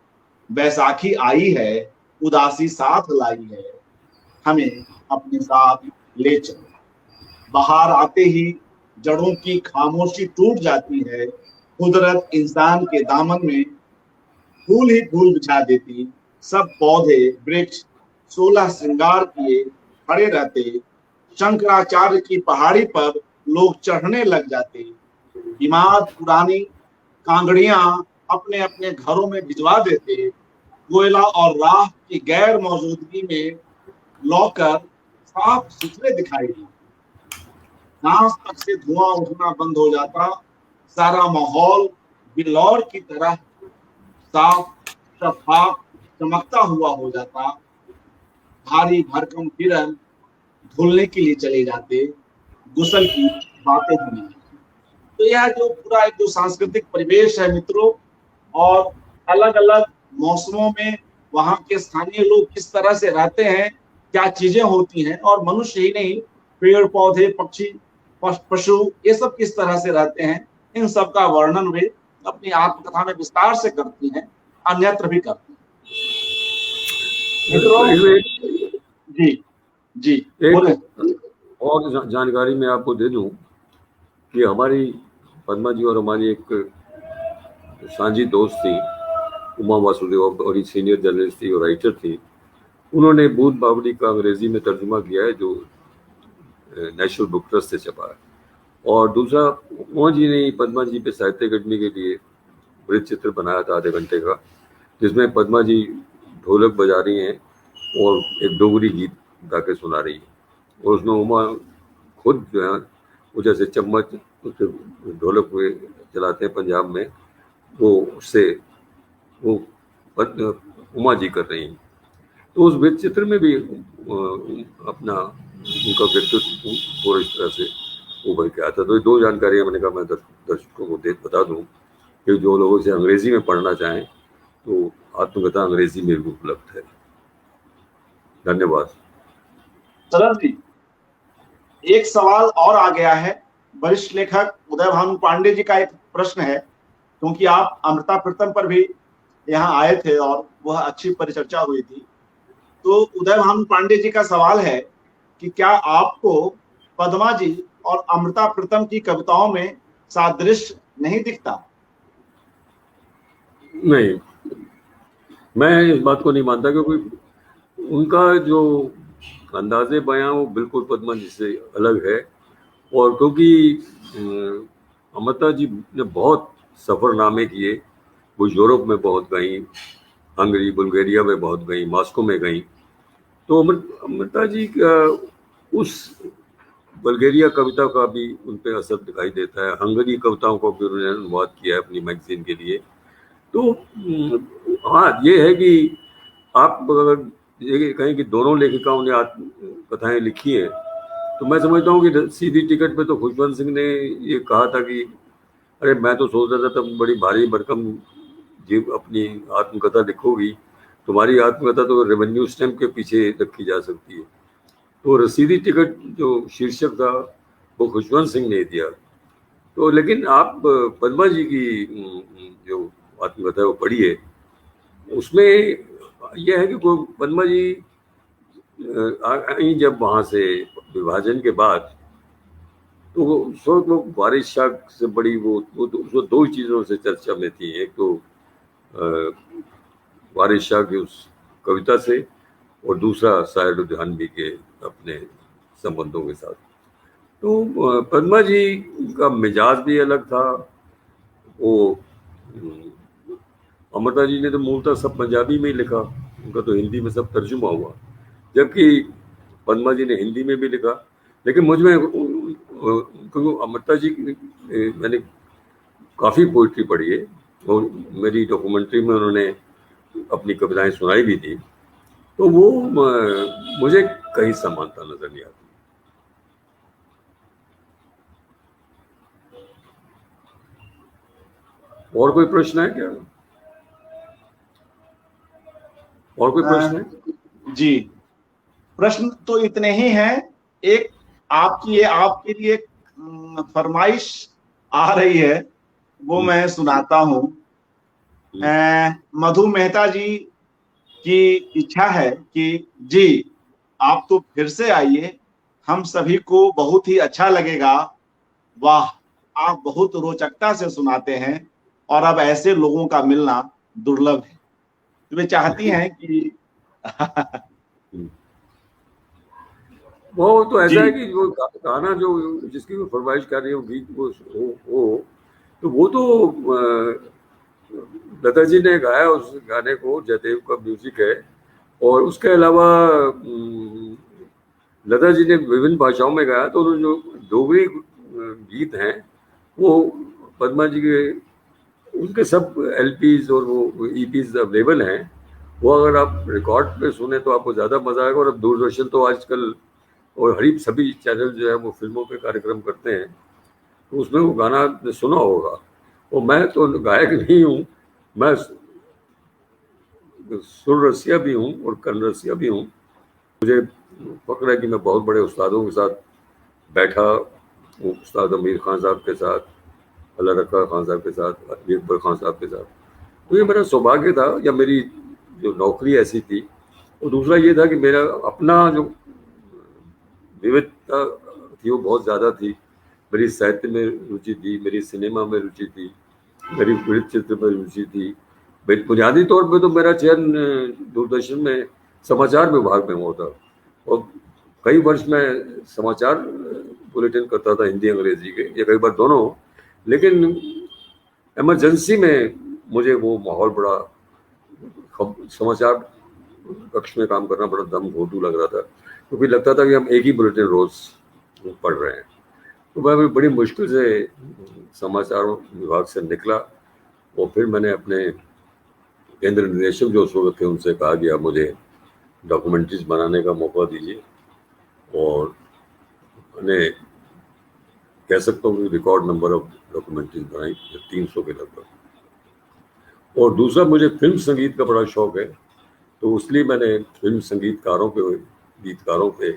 बैसाखी आई है, उदासी साथ लाई है, हमें अपने साथ ले चलो। बाहर आते ही जड़ों की खामोशी टूट जाती है। कुदरत इंसान के दामन में फूल ही फूल बिछा देती। सब पौधे वृक्ष 16 श्रृंगार किए खड़े रहते। शंकराचार्य की पहाड़ी पर लोग चढ़ने लग जाते। इमाद पुरानी कांगड़ियां अपने अपने घरों में भिजवा देते। कोयला और राख की गैर मौजूदगी में लौकर साफ सुथरे दिखाई देते। सांस तक से धुआं उठना बंद हो जाता। सारा माहौल बिलौर की तरह साफ शफाफ चमकता हुआ हो जाता। भारी भरकम किरण धुलने के लिए चले जाते, गुसल की बातें होने लगती। तो यह जो पूरा एक जो सांस्कृतिक परिवेश है मित्रों, और अलग अलग मौसमों में वहां के स्थानीय लोग किस तरह से रहते हैं, क्या चीजें होती हैं, और मनुष्य ही नहीं, पेड़ पौधे पक्षी पशु ये सब किस तरह से रहते हैं, इन सब का वर्णन वे अपनी आत्मकथा में विस्तार से करती हैं, अन्यत्र भी करती हैं। जी जी बोले। और जानकारी मैं आपको दे दूं कि हमारी पद्मा जी और हमारी एक साझी दोस्त थी उमा वासुदेव, बड़ी सीनियर जर्नलिस्ट थी और राइटर थी। उन्होंने बूंद बावड़ी का अंग्रेजी में तर्जुमा किया है जो नेशनल बुक ट्रस्ट से छपा है। और दूसरा, उमा जी ने पद्मा जी पे साहित्य अकादमी के लिए वृत्त चित्र बनाया था आधे घंटे का, जिसमें पद्मा जी ढोलक बजा रही हैं और एक डोगरी गीत गा के सुना रही है। और उसमें उमा खुद जो है वो जैसे चम्मच ढोलक हुए चलाते हैं पंजाब में, वो उससे वो उमा जी कर रही हैं। तो उस वृत्त चित्र में भी अपना उनका व्यक्तित्व पूरी तरह से उभर के आता। तो ये दो जानकारियां मैंने कहा मैं दर्शकों को बता दूं कि जो लोग इसे अंग्रेजी में पढ़ना चाहें तो आत्मकथा अंग्रेजी में भी उपलब्ध है। धन्यवाद। शरद जी, एक सवाल और आ गया है। वरिष्ठ लेखक उदय भानु पांडे जी का एक प्रश्न है, क्योंकि आप अमृता प्रीतम पर भी यहाँ आए थे और वह अच्छी परिचर्चा हुई थी। तो उदय भानु पांडे जी का सवाल है कि क्या आपको पद्मा जी और अमृता प्रीतम की कविताओं में सादृश्य नहीं दिखता? नहीं, मैं इस बात को नहीं मानता, क्योंकि उनका जो अंदाजे बयां वो बिल्कुल पद्मा जी से अलग है। और क्योंकि अमृता जी ने बहुत सफ़रनामे किए, वो यूरोप में बहुत गई, हंगरी बुल्गारिया में बहुत गई, मॉस्को में गई। तो अमृता जी का उस बुल्गारिया कविता का भी उन पर असर दिखाई देता है। हंगरी कविताओं को भी उन्होंने अनुवाद किया है अपनी मैगजीन के लिए। तो हाँ, ये है कि आप अगर ये कहें कि दोनों लेखिकाओं ने कथाएं लिखी हैं, तो मैं समझता हूँ कि सीधी टिकट पे तो खुशवंत सिंह ने ये कहा था कि अरे मैं तो सोच रहा था तुम बड़ी भारी भरकम जीव अपनी आत्मकथा लिखोगी, तुम्हारी आत्मकथा तो रेवेन्यू स्टैम्प के पीछे रखी जा सकती है। तो रसीदी टिकट जो शीर्षक था वो खुशवंत सिंह ने दिया। तो लेकिन आप पद्मा जी की जो आत्मकथा वो पढ़ी है, उसमें यह है कि पद्मा जी आई जब वहाँ से विभाजन के बाद, तो उस वक्त वो वारिस शाह से बड़ी वो दो ही चीज़ों से चर्चा में थी। एक तो वारिस शाह की उस कविता से, और दूसरा साहिर उद्यानवी के अपने संबंधों के साथ। तो पद्मा जी का मिजाज भी अलग था। वो अमृता जी ने तो मूलतः सब पंजाबी में ही लिखा, उनका तो हिंदी में सब तर्जुमा हुआ, जबकि पद्मा जी ने हिंदी में भी लिखा। लेकिन मुझ में क्योंकि अमृता जी मैंने काफ़ी पोइट्री पढ़ी है, और मेरी डॉक्यूमेंट्री में उन्होंने अपनी कविताएं सुनाई भी थी, तो वो मुझे कहीं समानता नजर नहीं आती। और कोई प्रश्न है क्या? और कोई प्रश्न है? जी, प्रश्न तो इतने ही हैं। एक आपके लिए फरमाइश आ रही है, वो मैं सुनाता हूँ। मधु मेहता जी की इच्छा है कि जी आप तो फिर से आइए, हम सभी को बहुत ही अच्छा लगेगा। वाह, आप बहुत रोचकता से सुनाते हैं और अब ऐसे लोगों का मिलना दुर्लभ है। तो वे चाहती हैं कि वो तो ऐसा जी है कि वो गाना जो जिसकी वो फरमाइश कर रही हो, गीत वो हो, तो वो तो लता जी ने गाया उस गाने को, जयदेव का म्यूजिक है। और उसके अलावा लता जी ने विभिन्न भाषाओं में गाया, तो जो डोगरी गीत हैं वो पद्मा जी के, उनके सब एलपीज और वो ईपीज अवेलेबल हैं। वो अगर आप रिकॉर्ड पे सुने तो आपको ज़्यादा मजा आएगा। और अब दूरदर्शन तो आजकल और हरीब सभी चैनल जो है वो फिल्मों पे कार्यक्रम करते हैं, तो उसमें वो गाना सुना होगा। और मैं तो गायक नहीं हूँ, मैं सुर रसिया भी हूँ और कन रसिया भी हूँ। मुझे फक्र है कि मैं बहुत बड़े उस्तादों के साथ बैठा, उस्ताद अमीर खान साहब के साथ, अल्लाह रखा खान साहब के साथ, अकबर खान साहब के साथ। तो ये मेरा सौभाग्य था, या मेरी जो नौकरी ऐसी थी। और दूसरा ये था कि मेरा अपना जो विविधता थी वो बहुत ज़्यादा थी। मेरी साहित्य में रुचि थी, मेरी सिनेमा में रुचि थी, मेरी वृत्त चित्र में रुचि थी। बुनियादी तौर पे तो मेरा चयन दूरदर्शन में समाचार विभाग में हुआ था, और कई वर्ष मैं समाचार बुलेटिन करता था, हिंदी अंग्रेजी के, या कई बार दोनों। लेकिन इमरजेंसी में मुझे वो माहौल बड़ा, समाचार कक्ष में काम करना बड़ा दम घोटू लग रहा था, क्योंकि लगता था कि हम एक ही बुलेटिन रोज पढ़ रहे हैं। तो मैं भी बड़ी मुश्किल से समाचार विभाग से निकला, और फिर मैंने अपने केंद्र निदेशक जो उस वक्त थे उनसे कहा कि आप मुझे डॉक्यूमेंट्रीज बनाने का मौका दीजिए। और मैंने कह सकता हूँ कि रिकॉर्ड नंबर ऑफ डॉक्यूमेंट्रीज बनाई, 300 के लगभग। और दूसरा, मुझे फिल्म संगीत का बड़ा शौक है, तो इसलिए मैंने फिल्म संगीतकारों पे, गीतकारों पे,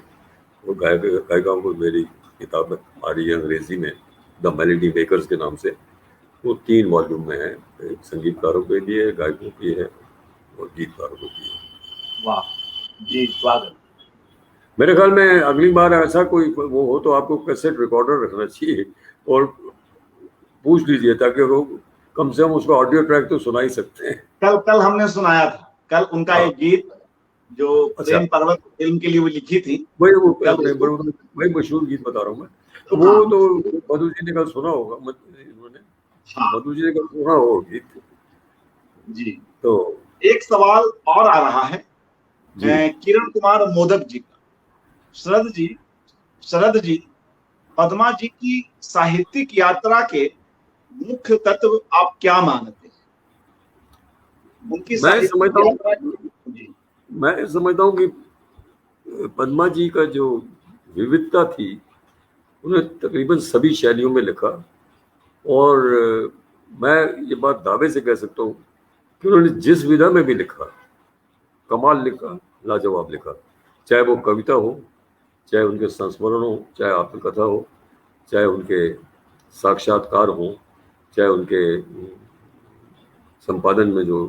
वो गायिकाओं को, मेरी किताब आ रही है अंग्रेजी में, द मेलोडी मेकर्स के नाम से, वो 3 वॉल्यूम में है। संगीतकारों के लिए, गायकों की है, और गीतकारों को भी है। वाह जी, स्वागत। मेरे ख्याल में अगली बार ऐसा कोई वो हो तो आपको कैसेट रिकॉर्डर रखना चाहिए, और पूछ लीजिए, ताकि वो कम से कम उसका ऑडियो ट्रैक तो सुना ही सकते हैं। कल हमने सुनाया था, कल उनका एक गीत जो अच्छा, प्रेम पर्वत फिल्म के लिए वो लिखी थी, वही वो कल वही मशहूर गीत बता रहा हूँ मैं। तो वो तो मधु जी ने कल सुना होगा, उन्होंने, हाँ मधु जी ने कल सुना होगा गीत। जी। तो एक सवाल और आ रहा है जी, किरण कुमार मोदक जी का। शरद जी, पद्मा जी की साहित्यिक यात्रा के मुख्य तत्व आप क्या मानते हैं? उनकी मैं साहित्यिक समझता हूँ यात्रा जी मैं समझता हूँ कि पद्मा जी का जो विविधता थी, उन्हें तकरीबन सभी शैलियों में लिखा। और मैं ये बात दावे से कह सकता हूँ कि उन्होंने जिस विधा में भी लिखा, कमाल लिखा, लाजवाब लिखा। चाहे वो कविता हो, चाहे उनके संस्मरण हो, चाहे आत्मकथा हो, चाहे उनके साक्षात्कार हो, चाहे उनके संपादन में जो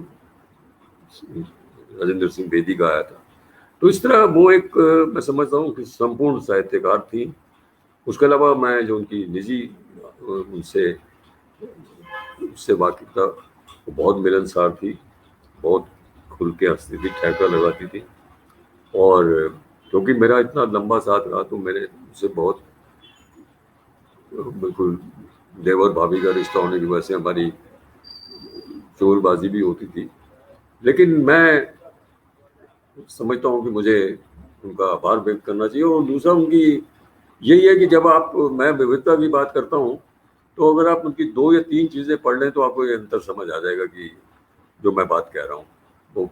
राजेंद्र सिंह बेदी का आया था, तो इस तरह वो एक मैं समझता हूँ कि संपूर्ण साहित्यकार थी। उसके अलावा मैं जो उनकी निजी उनसे उससे वाकिफता वो बहुत मिलनसार थी, बहुत खुल के हंसती थी, ठहाका लगाती थी। और क्योंकि मेरा इतना लंबा साथ रहा तो मेरे उससे बहुत बिल्कुल देवर भाभी का रिश्ता होने की वजह से हमारी चोरबाजी भी होती थी। लेकिन मैं समझता हूँ कि मुझे उनका आभार व्यक्त करना चाहिए। और दूसरा उनकी यही है कि जब आप मैं विविधता की बात करता हूँ तो अगर आप उनकी 2 या 3 चीज़ें पढ़ लें तो आपको ये अंतर समझ आ जाएगा कि जो मैं बात कह रहा हूँ वो।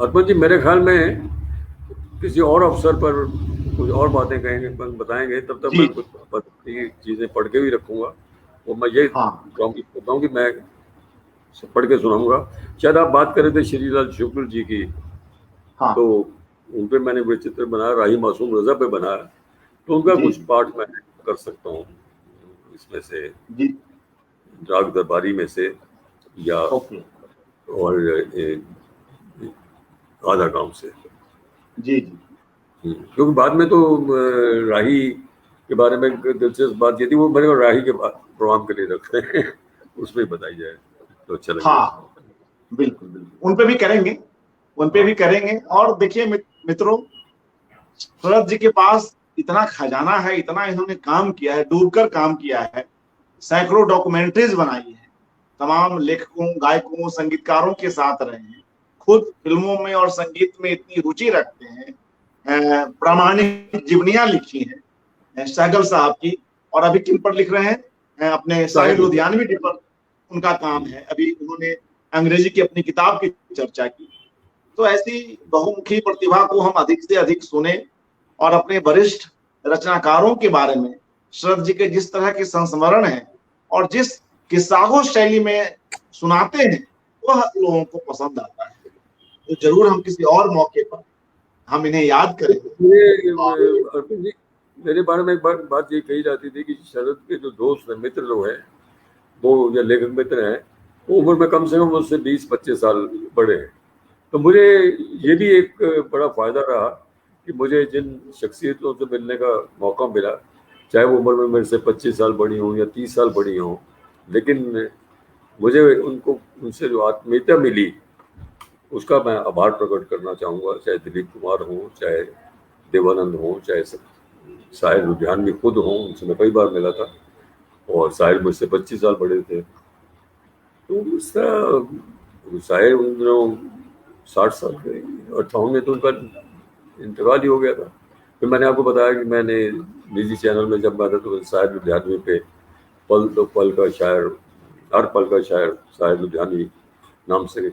अर्पण जी, मेरे ख्याल में किसी और अवसर पर कुछ और बातें कहेंगे, बताएंगे, तब तक जी मैं कुछ चीज़ें पढ़ के भी रखूँगा। और मैं ये हाँ प्रॉमिस करता हूँ कि मैं पढ़ के सुनाऊंगा। शायद आप बात कर रहे थे श्रीलाल शुक्ल जी की, हाँ तो उन पे मैंने विचित्र बनाया, राही मासूम रजा पे बनाया, तो उनका जी कुछ पाठ मैं कर सकता हूँ इसमें से, जी राग दरबारी में से, या ओके और आधा गांव से। जी जी क्योंकि बाद में तो राही के बारे में एक दिलचस्प बात ये थी, वो मेरे को राही के प्रोग्राम के लिए रखते हैं उसमें बताई जाए तो अच्छा लगेगा। हाँ बिल्कुल बिल्कुल, उन पे भी करेंगे, उन पे हाँ भी करेंगे। और देखिए मित्रों, शरद जी के पास इतना खजाना है, इतना इन्होंने काम किया है, डूबकर काम किया है, सैकड़ों डॉक्यूमेंट्रीज बनाई है, तमाम लेखकों, गायकों, संगीतकारों के साथ रहे हैं, खुद फिल्मों में और संगीत में इतनी रुचि रखते हैं, प्रामाणिक जीवनियां लिखी हैं सहगल साहब की। और अभी किन पर लिख रहे हैं? अपने साहिर लुधियानवी पर उनका काम है। अभी उन्होंने अंग्रेजी की अपनी किताब की चर्चा की। तो ऐसी बहुमुखी प्रतिभा को हम अधिक से अधिक सुने और अपने वरिष्ठ रचनाकारों के बारे में, शरद जी के जिस तरह के संस्मरण हैं और जिस किस्सागो शैली में सुनाते हैं, वह लोगों को पसंद आता है। तो जरूर हम किसी और मौके पर हम इन्हें याद करेंगे। अर्जुन जी, मेरे बारे में एक बात ये कही जाती थी कि शरद के जो दोस्त हैं, मित्र जो है, वो या लेखक मित्र हैं, वो उम्र में कम से कम उससे 20-25 साल बड़े हैं। तो मुझे ये भी एक बड़ा फायदा रहा कि मुझे जिन शख्सियतों से मिलने का मौका मिला, चाहे वो उम्र में मेरे से 25 साल बड़ी हों या 30 साल बड़ी हों, लेकिन मुझे उनसे जो आत्मीयता मिली उसका मैं आभार प्रकट करना चाहूँगा। चाहे दिलीप कुमार हों, चाहे देवानंद हों, चाहे साहिर लुधियानवी खुद हों, उनसे मैं कई बार मिला था, और साहिर मुझसे 25 साल बड़े थे। तो इस तरह साहिर उन दिनों 60 साल के, 58 में तो उनका इंतकाल ही हो गया था। फिर मैंने आपको बताया कि मैंने निजी चैनल में जब मैं था तो साहिर लुधियानवी पे पल तो पल का शायर, हर पल का शायर साहिर लुधियानवी नाम से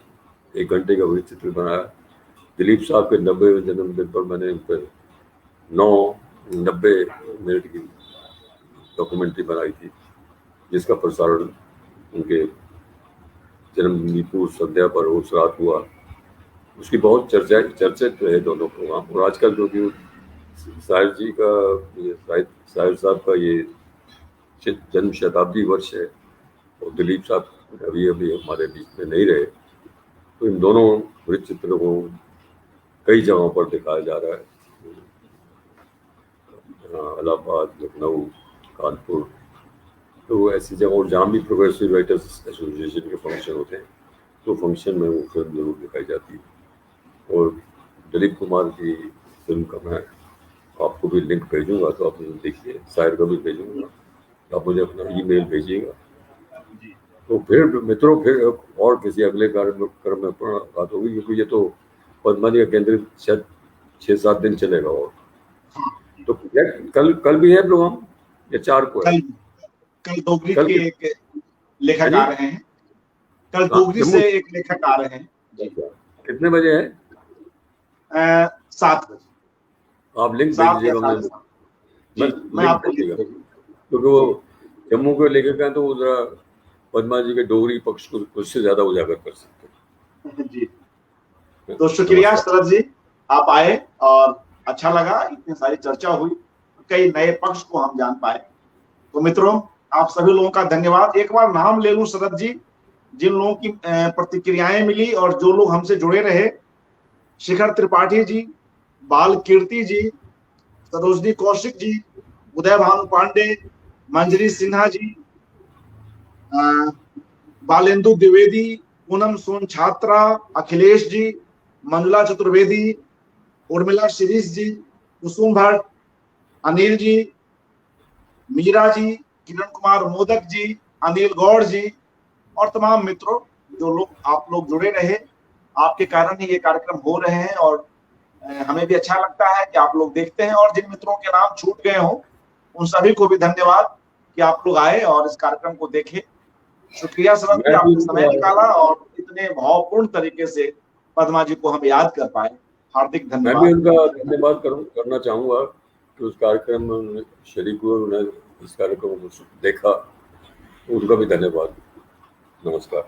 1 घंटे का वही चित्र बनाया। दिलीप साहब के 90वें जन्मदिन पर मैंने उन पर 90 मिनट की डॉक्यूमेंट्री बनाई थी, जिसका प्रसारण उनके जन्मदिन की पूर्व संध्या पर उस रात हुआ। उसकी बहुत चर्चित रहे दोनों प्रोग्राम। और आजकल जो कि साहिर जी का, साहिर साहब का ये जन्म शताब्दी वर्ष है, और दिलीप साहब अभी हमारे बीच में नहीं रहे, तो इन दोनों वृत्त चित्रों को कई जगहों पर दिखाया जा रहा है, इलाहाबाद, लखनऊ, कानपुर, तो ऐसी जगहों जहाँ भी प्रोग्रेसिव राइटर्स एसोसिएशन के फंक्शन होते हैं तो फंक्शन में वो फिल्म जरूर दिखाई जाती है। और दिलीप कुमार की फिल्म का मैं आपको भी लिंक भेजूंगा, तो आप देखिए, शायर का भी भेजूंगा, आप मुझे अपना ईमेल भेजिएगा। तो फिर मित्रों, फिर और किसी अगले कार्यक्रम में बात होगी, क्योंकि ये तो पद्मानी का केंद्रित शायद 6-7 दिन चलेगा। और तो कल भी है प्रोग्राम या 4 को है? कल डोगरी के एक लेखक आ रहे हैं, कल डोगरी से एक लेखक आ रहे हैं। कितने बजे है? 7 बजे। आप लिंक भेजिएगा, मैं आपको भेजिएगा, क्योंकि वो जम्मू के लेखक हैं, तो वो जरा पद्मा जी के डोगरी पक्ष को कुछ से ज्यादा उजागर कर सकते हैं। जी, तो शुक्रिया शरद जी, आप आए और अच्छा लगा, इतनी सारी चर्चा हुई, कई नए पक्ष को हम जान पाए। तो मित्रों, आप सभी लोगों का धन्यवाद। एक बार नाम ले लूं शरद जी, जिन लोगों की प्रतिक्रियाएं मिली और जो लोग हमसे जुड़े रहे, शिखर त्रिपाठी जी, बाल कीर्ति जी, सरोजनी कौशिक जी, उदय भानु पांडे, मंजरी सिन्हा जी, बालेंदु द्विवेदी, पूनम सोन छात्रा, अखिलेश जी, मंजुला चतुर्वेदी, उर्मिला शिरीष जी, कुसुम भट्ट, अनिल जी, मीरा जी, किरण कुमार मोदक जी, अनिल गौड़ जी और तमाम मित्रों, जो लोग आप लोग जुड़े रहे, आपके कारण ही ये कार्यक्रम हो रहे हैं और हमें भी अच्छा लगता है कि आप लोग देखते हैं। और जिन मित्रों के नाम छूट गए हों, उन सभी को भी धन्यवाद कि आप लोग आए और इस कार्यक्रम को देखे। शुक्रिया शरद जी, आपने समय निकाला और इतने भावपूर्ण तरीके से पद्मा जी को हम याद कर पाए। हार्दिक धन्यवाद। मैं भी उनका धन्यवाद करना चाहूँगा कि उस कार्यक्रम में शरीक हुए, उन्हें इस कार्यक्रम को देखा, उनका भी धन्यवाद। नमस्कार।